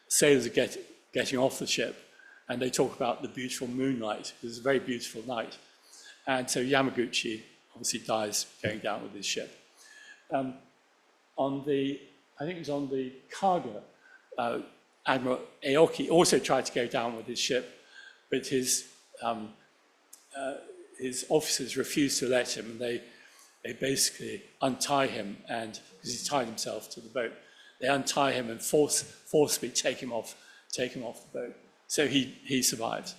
S2: sailors are getting off the ship, and they talk about the beautiful moonlight. It was a very beautiful night. And so Yamaguchi obviously dies going down with his ship. I think it was on the Kaga, Admiral Aoki also tried to go down with his ship, but his officers refused to let him, and they basically untie him, and because he tied himself to the boat, they untie him and forcibly take him off the boat. So he survives.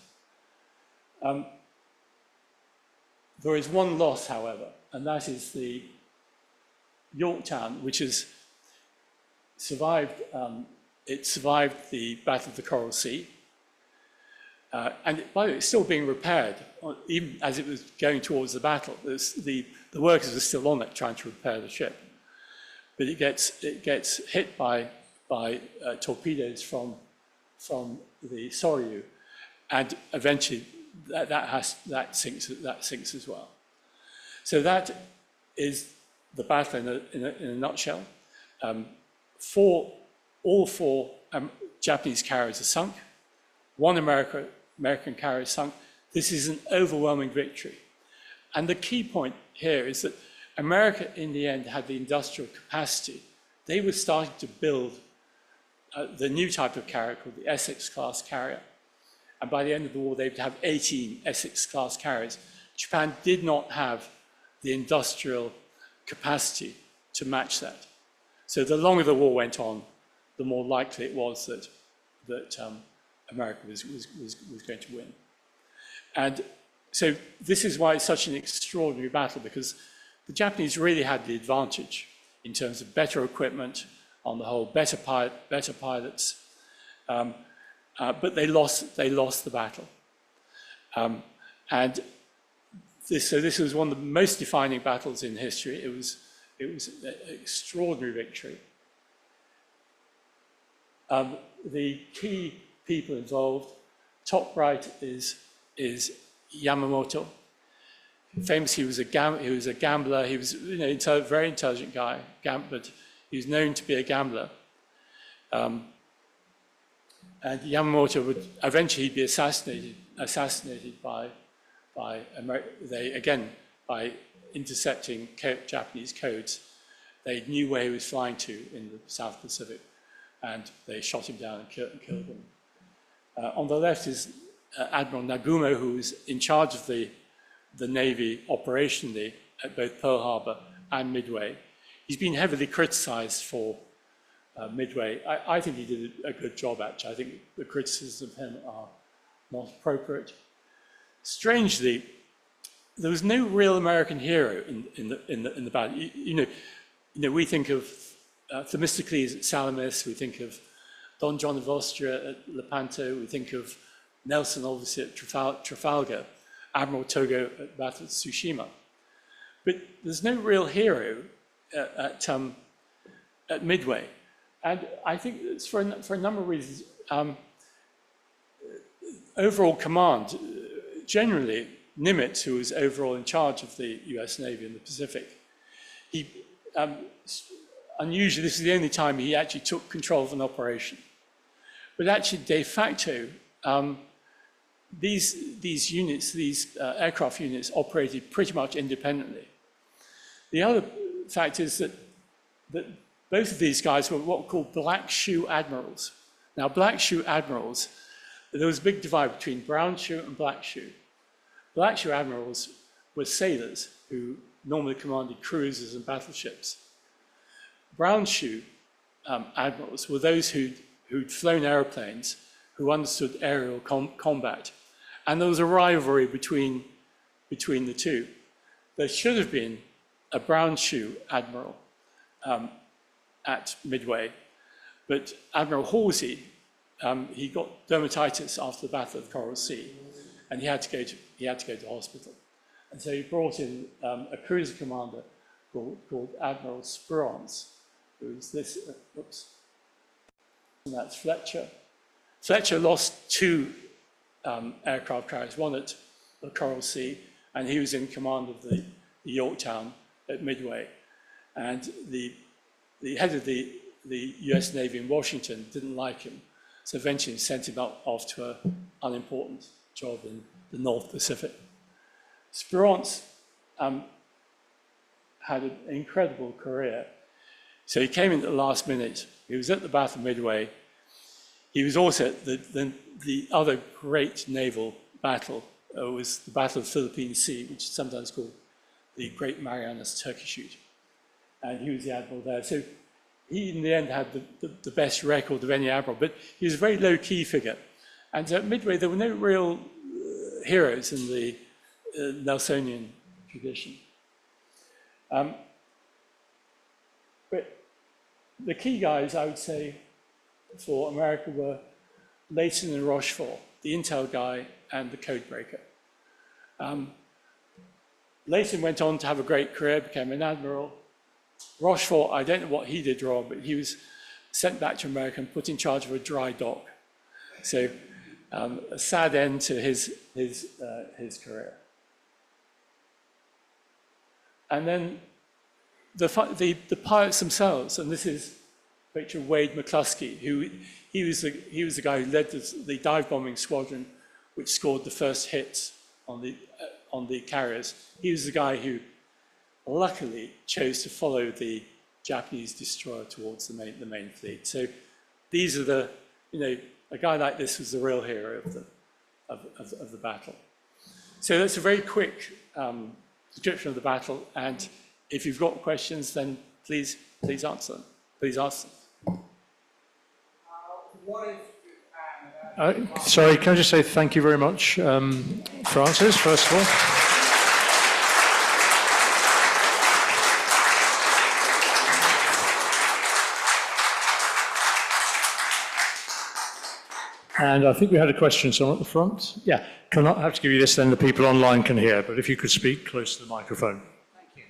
S2: There is one loss, however, and that is the Yorktown, which has survived. It survived the Battle of the Coral Sea, and by the way, it's still being repaired. Even as it was going towards the battle, the workers are still on it trying to repair the ship. But it gets hit by torpedoes from the Soryu, and eventually that sinks as well. So that is the battle in a nutshell. All four Japanese carriers are sunk. One American carrier is sunk. This is an overwhelming victory. And the key point here is that America, in the end, had the industrial capacity. They were starting to build the new type of carrier called the Essex-class carrier. And by the end of the war, they'd have 18 Essex-class carriers. Japan did not have the industrial capacity to match that. So the longer the war went on, the more likely it was that America was going to win. And so this is why it's such an extraordinary battle, because the Japanese really had the advantage in terms of better equipment, on the whole, better pilots, but they lost the battle. And this was one of the most defining battles in history. It was an extraordinary victory. The key people involved, top right is Yamamoto. Famous, he was a gambler. He was a very intelligent guy, but he was known to be a gambler. And Yamamoto would eventually be assassinated by intercepting Japanese codes. They knew where he was flying to in the South Pacific, and they shot him down and killed him. On the left is Admiral Nagumo, who was in charge of the Navy operationally at both Pearl Harbor and Midway. He's been heavily criticized for Midway. I think he did a good job, actually. I think the criticisms of him are not appropriate. Strangely, there was no real American hero in the battle. We think of Themistocles at Salamis, we think of Don John of Austria at Lepanto, we think of Nelson, obviously, at Trafalgar, Admiral Togo at Battle of Tsushima. But there's no real hero at Midway. And I think it's for a number of reasons. Overall command, generally, Nimitz, who was overall in charge of the US Navy in the Pacific, he, unusually, this is the only time he actually took control of an operation. But actually, de facto, these units, these aircraft units, operated pretty much independently. The other fact is that both of these guys were what were called black shoe admirals. Now, black shoe admirals, there was a big divide between brown shoe and black shoe. Black shoe admirals were sailors who normally commanded cruisers and battleships. Brown shoe admirals were those who'd flown airplanes, who understood aerial combat. And there was a rivalry between the two. There should have been a brown shoe admiral at Midway, but Admiral Halsey, he got dermatitis after the Battle of the Coral Sea, and he had to go to hospital. And so he brought in a cruiser commander called Admiral Spruance, who was this, and that's Fletcher. Fletcher lost two aircraft carriers, one at the Coral Sea, and he was in command of the Yorktown at Midway. And the head of the US Navy in Washington didn't like him, so eventually sent him off to an unimportant job in the North Pacific. Spruance had an incredible career. So he came in at the last minute. He was at the Battle of Midway. He was also at the other great naval battle, was the Battle of the Philippine Sea, which is sometimes called the Great Marianas Turkey Shoot. And he was the admiral there. So he, in the end, had the best record of any admiral, but he was a very low-key figure. And at Midway, there were no real heroes in the Nelsonian tradition. But the key guys, I would say, for America were Layton and Rochefort, the intel guy and the code breaker. Layton went on to have a great career, became an admiral. Rochefort, I don't know what he did wrong, but he was sent back to America and put in charge of a dry dock. So a sad end to his career. And then the pilots themselves, and this is a picture of Wade McCluskey, who he was the guy who led the dive bombing squadron, which scored the first hits on the carriers. He was the guy who luckily chose to follow the Japanese destroyer towards the main fleet. So these are a guy like this was the real hero of the battle. So that's a very quick description of the battle, and if you've got questions, then please answer them. Please ask them.
S3: What if
S1: Sorry, can I just say thank you very much for answers, first of all. And I think we had a question somewhere at the front. Yeah, I have to give you this, then the people online can hear, but if you could speak close to the microphone.
S3: Thank you.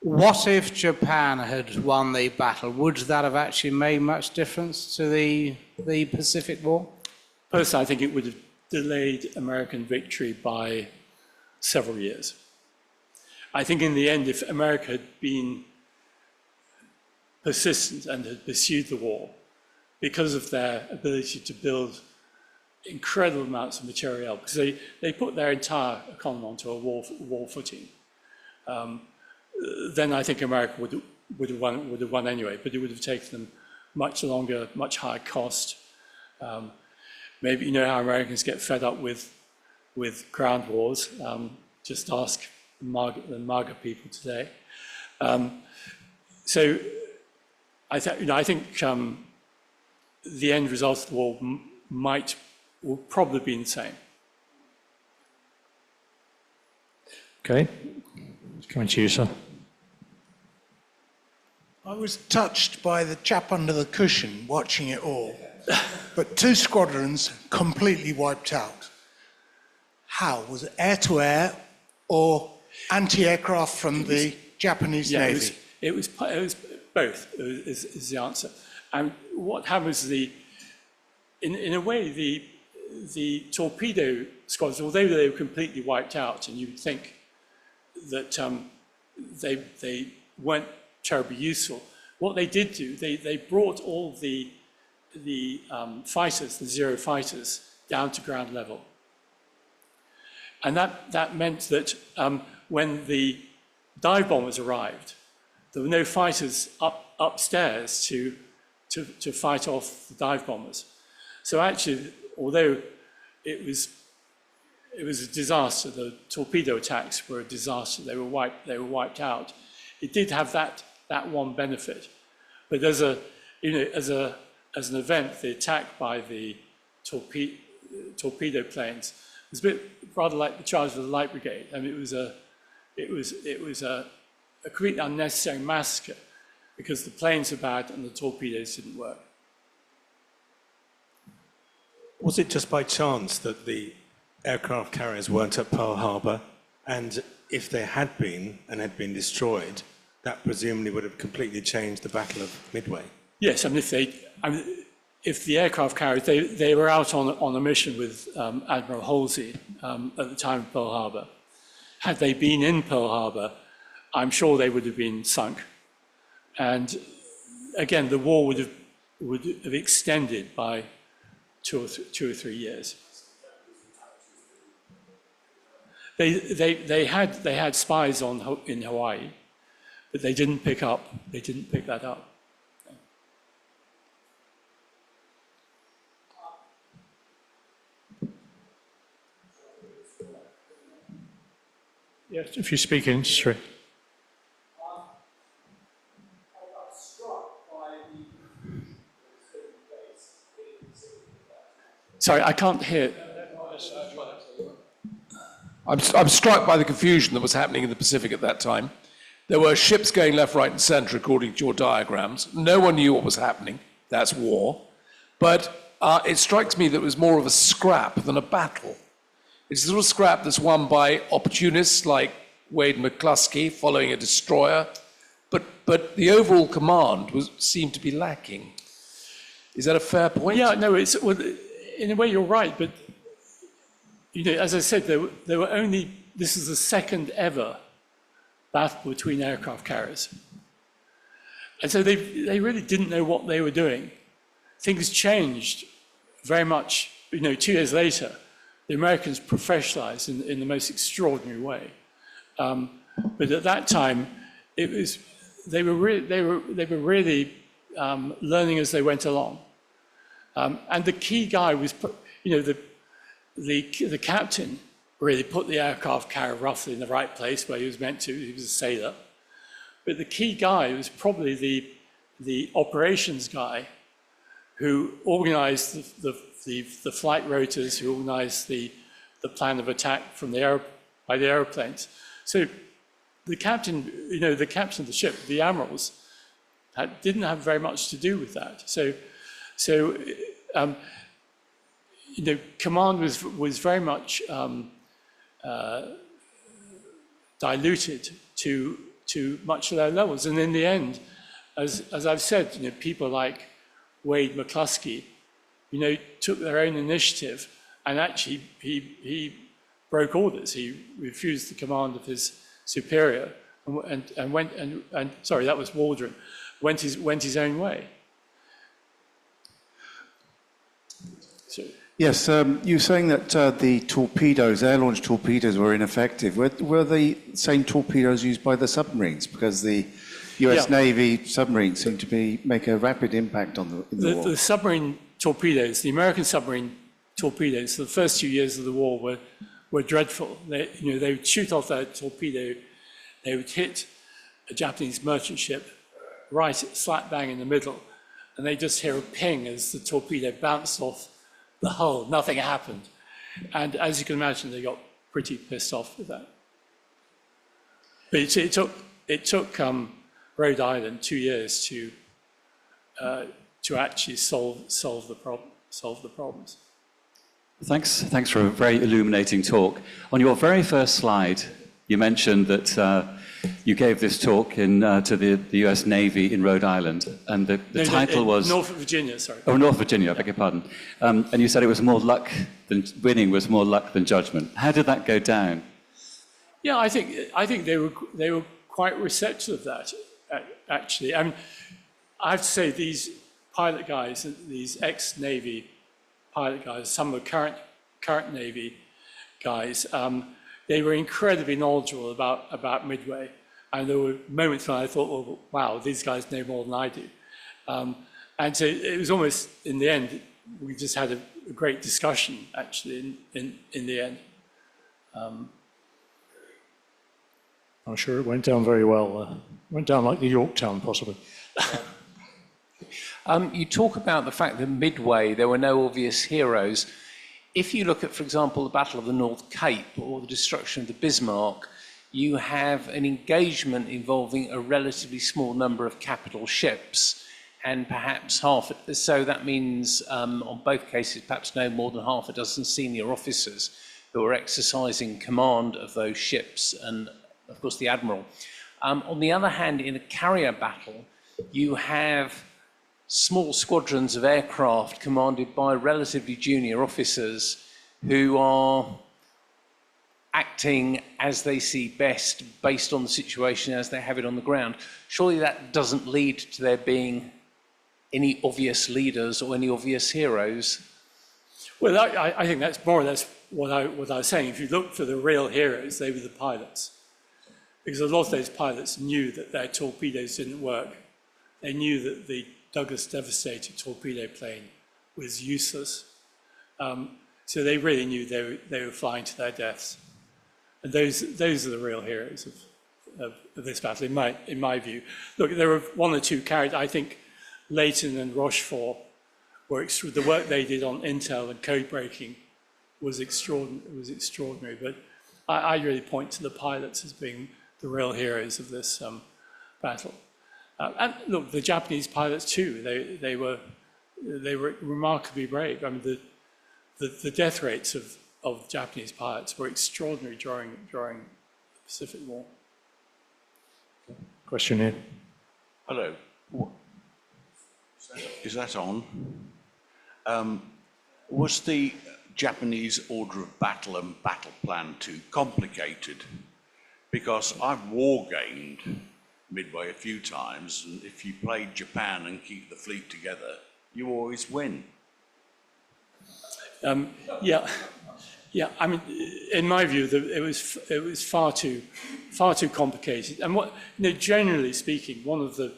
S3: What if Japan had won the battle? Would that have actually made much difference to the Pacific War?
S2: Personally, I think it would have delayed American victory by several years. I think in the end, if America had been persistent and had pursued the war, because of their ability to build incredible amounts of materiel, because they put their entire economy onto a war footing, then I think America would have won anyway, but it would have taken them much longer, much higher cost. Maybe you know how Americans get fed up with ground wars. Just ask the MAGA people today. So I think the end result of the war will probably be the same.
S1: Okay, coming to you, sir.
S4: I was touched by the chap under the cushion watching it all, but 2 squadrons completely wiped out. How? Was it air-to-air or anti-aircraft from the Japanese Navy?
S2: It was both, is the answer. And what happens is in a way, the torpedo squadrons, although they were completely wiped out, and you would think that they weren't terribly useful, what they did do, they brought all the fighters, the Zero fighters, down to ground level. And that meant that when the dive bombers arrived, there were no fighters upstairs to fight off the dive bombers. So actually, although it was a disaster, the torpedo attacks were a disaster, they were wiped out. It did have that one benefit. But as an event, the attack by the torpedo planes was a bit rather like the charge of the Light Brigade. I mean, it was a completely unnecessary massacre because the planes were bad and the torpedoes didn't work.
S5: Was it just by chance that the aircraft carriers weren't at Pearl Harbor? And if they had been and had been destroyed, that presumably would have completely changed the Battle of Midway?
S2: Yes, I mean, if the aircraft carriers, they were out on a mission with Admiral Halsey at the time of Pearl Harbor. Had they been in Pearl Harbor, I'm sure they would have been sunk. And again, the war would have extended by 2 or 3 years. They had spies in Hawaii, but they didn't pick that up.
S1: Yes, if you speak in, sorry.
S2: Sorry, I can't hear.
S6: I'm struck by the confusion that was happening in the Pacific at that time. There were ships going left, right, and centre, according to your diagrams. No one knew what was happening. That's war. But it strikes me that it was more of a scrap than a battle. It's a sort of scrap that's won by opportunists like Wade McCluskey following a destroyer. But the overall command seemed to be lacking. Is that a fair point?
S2: Yeah, no, in a way, you're right, but as I said, there were only, this is the second ever battle between aircraft carriers. And so they really didn't know what they were doing. Things changed very much, 2 years later. The Americans professionalized in the most extraordinary way. But at that time, they were really learning as they went along. And the key guy was, the captain really put the aircraft carrier roughly in the right place where he was meant to. He was a sailor. But the key guy was probably the operations guy who organized the flight rotors, who organized the plan of attack by the airplanes. So the captain, the captain of the ship, the admirals, didn't have very much to do with that. So command was very much diluted to much lower levels. And in the end, as I've said, people like Wade McCluskey, took their own initiative, and actually he broke orders. He refused the command of his superior and went and sorry, that was Waldron, went his own way. So,
S7: yes, you were saying that the torpedoes, air-launched torpedoes, were ineffective. Were the same torpedoes used by the submarines? Because the US Navy submarines seem to make a rapid impact on the war.
S2: The submarine torpedoes, the American submarine torpedoes, the first 2 years of the war were dreadful. They would shoot off their torpedo, they would hit a Japanese merchant ship right slap bang in the middle, and they just hear a ping as the torpedo bounced off the hull. Nothing happened. And as you can imagine, they got pretty pissed off with that. But it took Rhode Island 2 years to actually solve the problems.
S8: Thanks for a very illuminating talk. On your very first slide, you mentioned that you gave this talk to the US Navy in Rhode Island, and the title was...
S2: Norfolk, Virginia, sorry.
S8: Oh, Norfolk, Virginia, I beg your pardon. And you said it was more luck than winning was more luck than judgment. How did that go down?
S2: Yeah, I think they were quite receptive of that, actually. I mean, I have to say these pilot guys, these ex-Navy pilot guys, some of the current Navy guys, they were incredibly knowledgeable about Midway. And there were moments when I thought, well, wow, these guys know more than I do. And so it was almost, in the end, we just had a great discussion, actually, in the end.
S1: I'm sure it went down very well. Went down like the Yorktown, possibly.
S6: You talk about the fact that Midway, there were no obvious heroes. If you look at, for example, the Battle of the North Cape or the destruction of the Bismarck, you have an engagement involving a relatively small number of capital ships, and perhaps so that means on both cases, perhaps no more than half a dozen senior officers who are exercising command of those ships, and of course the admiral. On the other hand, in a carrier battle, you have small squadrons of aircraft commanded by relatively junior officers who are acting as they see best based on the situation as they have it on the ground. Surely that doesn't lead to there being any obvious leaders or any obvious heroes.
S2: Well, I think that's more or less what I was saying. If you look for the real heroes, they were the pilots. Because a lot of those pilots knew that their torpedoes didn't work. They knew that the Douglas Devastator torpedo plane was useless. So they really knew they were flying to their deaths. And those are the real heroes of this battle, in my view. Look, there were one or two carried. I think Leighton and Rochefort the work they did on intel and code breaking was extraordinary. But I really point to the pilots as being the real heroes of this battle. And look, the Japanese pilots too. They were remarkably brave. I mean, the death rates of Japanese pilots were extraordinary during the Pacific War.
S1: Question here.
S9: Hello. Is that on? Was the Japanese order of battle and battle plan too complicated? Because I've war-gamed Midway a few times, and if you play Japan and keep the fleet together, you always win.
S2: Yeah. I mean, in my view, it was far too complicated. And generally speaking, one of the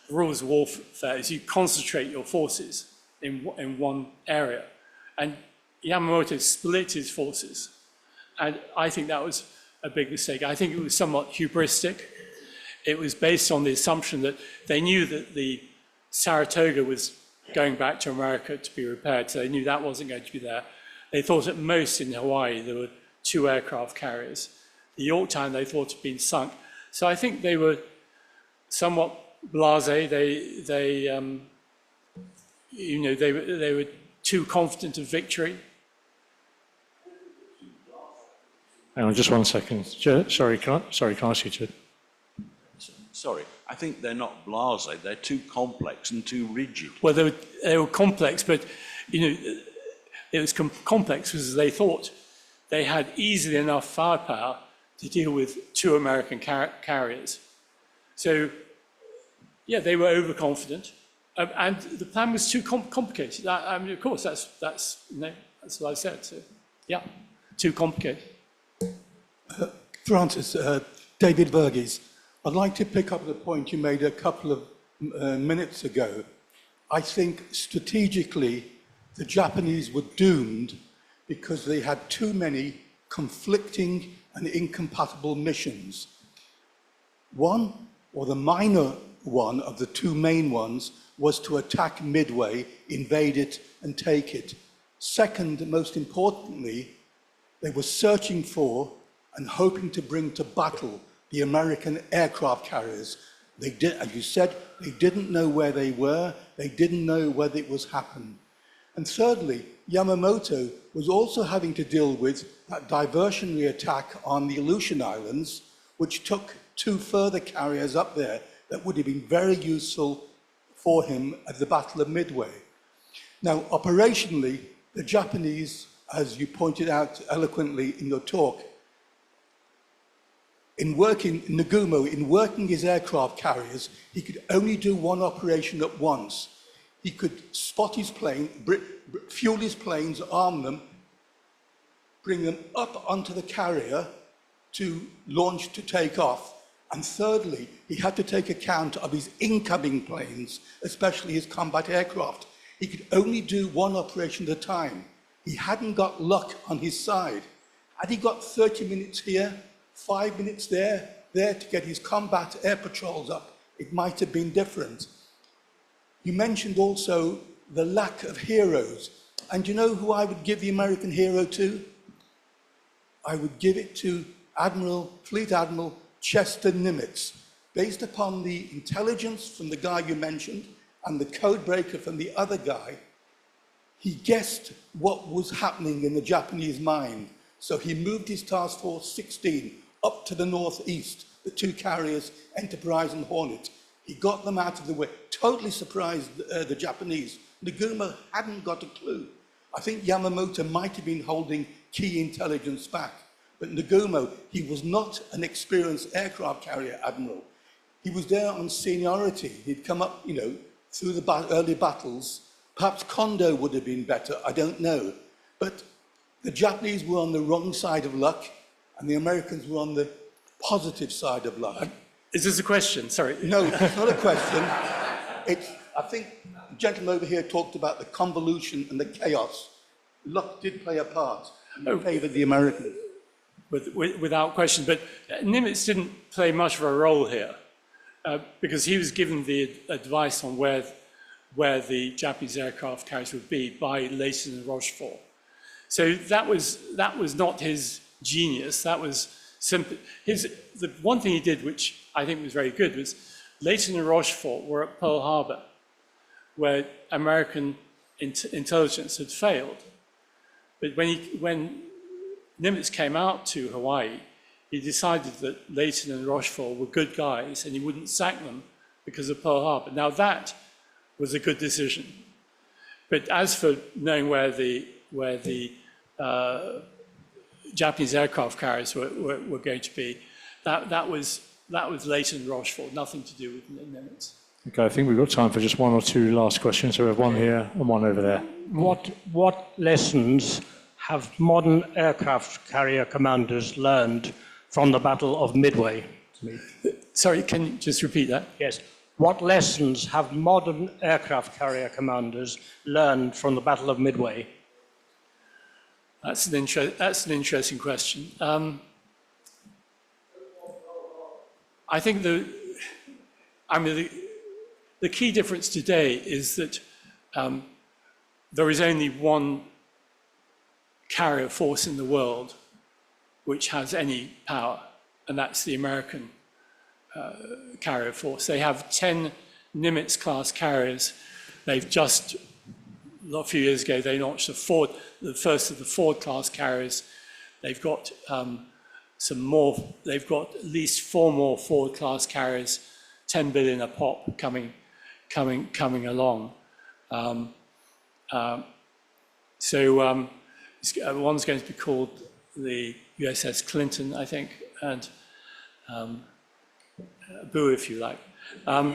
S2: rules of warfare is you concentrate your forces in one area, and Yamamoto split his forces, and I think that was a big mistake. I think it was somewhat hubristic. It was based on the assumption that they knew that the Saratoga was going back to America to be repaired, so they knew that wasn't going to be there. They thought at most in Hawaii there were 2 aircraft carriers. The Yorktown they thought had been sunk. So I think they were somewhat blasé. They were too confident of victory.
S1: Hang on just one second. Sorry, can I ask you to?
S9: Sorry, I think they're not blasé, they're too complex and too rigid.
S2: Well, they were complex, but it was complex because they thought they had easily enough firepower to deal with 2 American carriers. So, yeah, they were overconfident, and the plan was too complicated. I mean, of course, that's what I said. So, yeah, too complicated.
S10: Francis, David Verghese, I'd like to pick up the point you made a couple of minutes ago. I think strategically the Japanese were doomed because they had too many conflicting and incompatible missions. One, or the minor one of the 2 main ones, was to attack Midway, invade it and take it. Second, most importantly, they were searching for and hoping to bring to battle the American aircraft carriers. They did, as you said, they didn't know where they were, they didn't know whether it was happening. And thirdly, Yamamoto was also having to deal with that diversionary attack on the Aleutian Islands, which took 2 further carriers up there that would have been very useful for him at the Battle of Midway. Now, operationally, the Japanese, as you pointed out eloquently in your talk, in working his aircraft carriers, he could only do one operation at once. He could spot his plane, fuel his planes, arm them, bring them up onto the carrier to launch, to take off. And thirdly, he had to take account of his incoming planes, especially his combat aircraft. He could only do one operation at a time. He hadn't got luck on his side. Had he got 30 minutes here, 5 minutes there to get his combat air patrols up, it might have been different. You mentioned also the lack of heroes. And you know who I would give the American hero to? I would give it to Fleet Admiral Chester Nimitz. Based upon the intelligence from the guy you mentioned and the code breaker from the other guy, he guessed what was happening in the Japanese mind. So he moved his Task Force 16 up to the northeast, the 2 carriers, Enterprise and Hornet. He got them out of the way, totally surprised the Japanese. Nagumo hadn't got a clue. I think Yamamoto might have been holding key intelligence back. But Nagumo, he was not an experienced aircraft carrier admiral. He was there on seniority. He'd come up, through the early battles. Perhaps Kondo would have been better, I don't know. But the Japanese were on the wrong side of luck, and the Americans were on the positive side of luck.
S2: Is this a question? Sorry.
S10: No, it's not a question. I think the gentleman over here talked about the convolution and the chaos. Luck did play a part in favour of the Americans.
S2: Without question. But Nimitz didn't play much of a role here because he was given the advice on where the Japanese aircraft carriers would be by Leighton and Rochefort. So that was not his genius. That was simply the one thing he did, which I think was very good, was Leighton and Rochefort were at Pearl Harbor, where American intelligence had failed. But when Nimitz came out to Hawaii, he decided that Leighton and Rochefort were good guys and he wouldn't sack them because of Pearl Harbor. Now that was a good decision. But as for knowing where the where the Japanese aircraft carriers were going to be. That was Leighton Rochefort, nothing to do with Nimitz.
S1: Okay, I think we've got time for just one or two last questions. So we have one here and one over there.
S11: What lessons have modern aircraft carrier commanders learned from the Battle of Midway?
S2: Sorry, can you just repeat that?
S11: Yes. What lessons have modern aircraft carrier commanders learned from the Battle of Midway?
S2: That's an interesting question. I think the key difference today is that there is only one carrier force in the world which has any power, and that's the American carrier force. They have 10 Nimitz-class carriers. They've just, a few years ago, they launched the first of the Ford-class carriers. They've got some more. They've got at least 4 more Ford-class carriers, 10 billion a pop, coming along. One's going to be called the USS Clinton, I think, and Boo, if you like. And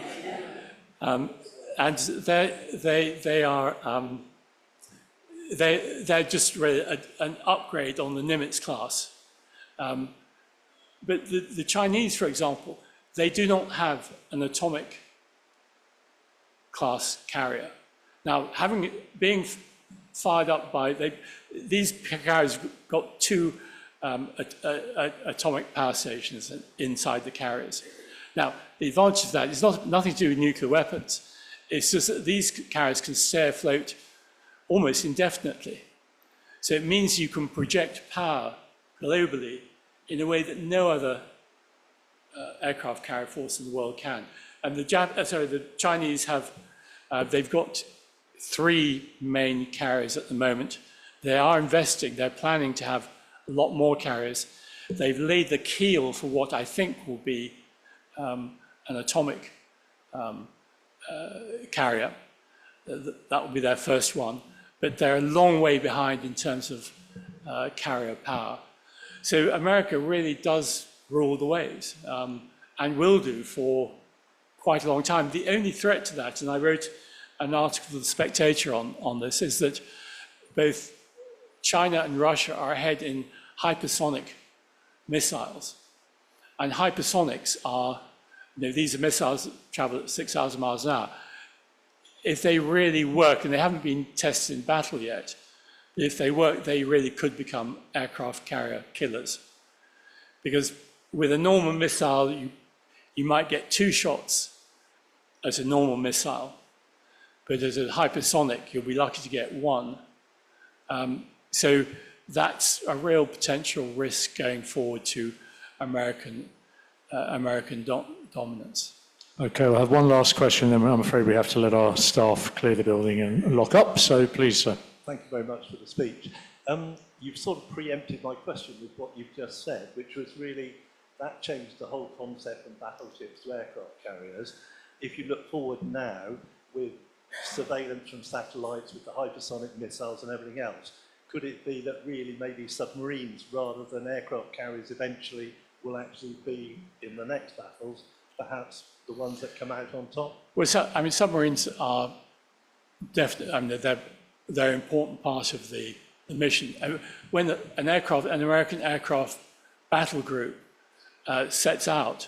S2: they're just really an upgrade on the Nimitz class. But the Chinese, for example, they do not have an atomic class carrier. Now, being fired up by, these carriers got 2 atomic power stations inside the carriers. Now, the advantage of that is nothing to do with nuclear weapons. It's just that these carriers can stay afloat almost indefinitely. So it means you can project power globally in a way that no other aircraft carrier force in the world can. And the Chinese have, they've got 3 main carriers at the moment. They are investing, they're planning to have a lot more carriers. They've laid the keel for what I think will be an atomic carrier. That will be their first one. But they're a long way behind in terms of carrier power. So America really does rule the waves and will do for quite a long time. The only threat to that, and I wrote an article for The Spectator on this, is that both China and Russia are ahead in hypersonic missiles. And hypersonics are, these are missiles that travel at 6,000 miles an hour. If they really work, and they haven't been tested in battle yet, if they work, they really could become aircraft carrier killers. Because with a normal missile, you might get 2 shots as a normal missile. But as a hypersonic, you'll be lucky to get 1. So that's a real potential risk going forward to American dominance.
S1: Okay, we'll have one last question, then I'm afraid we have to let our staff clear the building and lock up. So please, sir.
S12: Thank you very much for the speech. You've sort of preempted my question with what you've just said, which was really that changed the whole concept from battleships to aircraft carriers. If you look forward now with surveillance from satellites, with the hypersonic missiles and everything else, could it be that really maybe submarines rather than aircraft carriers eventually will actually be in the next battles, perhaps the ones that come out on top?
S2: Well, submarines are definitely, they're an important part of the mission. When an American aircraft battle group sets out,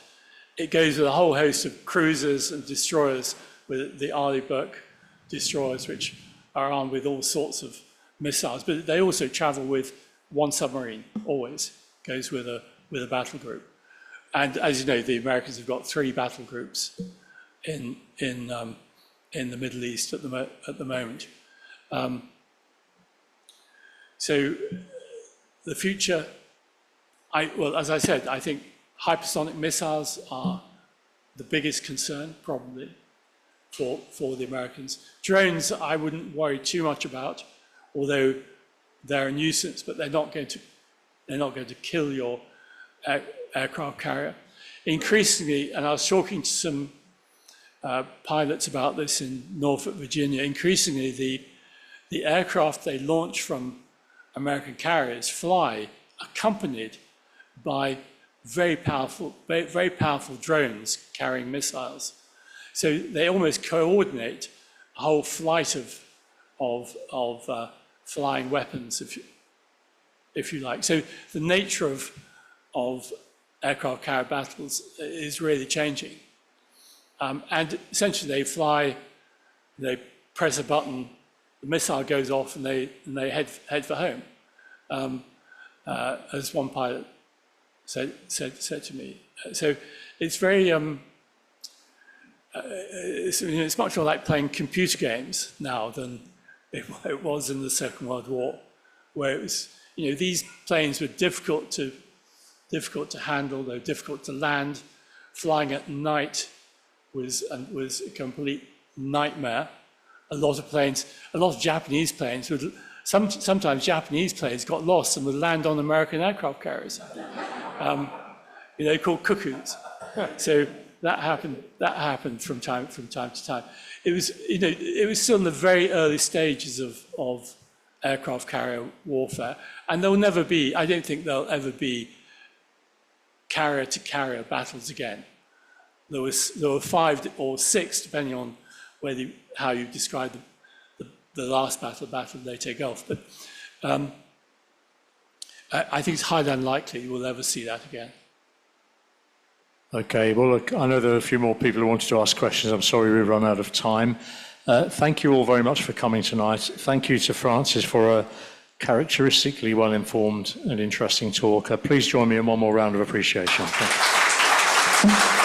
S2: it goes with a whole host of cruisers and destroyers, with the Arleigh Burke destroyers, which are armed with all sorts of missiles. But they also travel with one submarine, always goes with a battle group. And as you know, the Americans have got 3 battle groups in the Middle East at the moment. So the future, as I said, I think hypersonic missiles are the biggest concern, probably, for the Americans. Drones, I wouldn't worry too much about, although they're a nuisance, but they're not going to kill your aircraft carrier. Increasingly, and I was talking to some pilots about this in Norfolk, Virginia, increasingly the aircraft they launch from American carriers fly accompanied by very powerful drones carrying missiles. So they almost coordinate a whole flight of flying weapons, if you like. So the nature of aircraft carrier battles is really changing. And essentially they fly, they press a button, the missile goes off, and they head for home. As one pilot said to me. So it's very, it's much more like playing computer games now than it was in the Second World War, where it was, these planes were difficult to handle, they were difficult to land. Flying at night was a complete nightmare. A lot of Japanese planes would, sometimes Japanese planes got lost and would land on American aircraft carriers, called cuckoos. So that happened from time to time. It was still in the very early stages of aircraft carrier warfare, and I don't think there'll ever be carrier to carrier battles again. There were 5 or 6, depending on how you describe the last battle of Leyte Gulf. But I think it's highly unlikely we'll ever see that again.
S1: Okay, well, look, I know there are a few more people who wanted to ask questions. I'm sorry we've run out of time. Thank you all very much for coming tonight. Thank you to Francis for a characteristically well-informed and interesting talk. Please join me in one more round of appreciation. Thank you.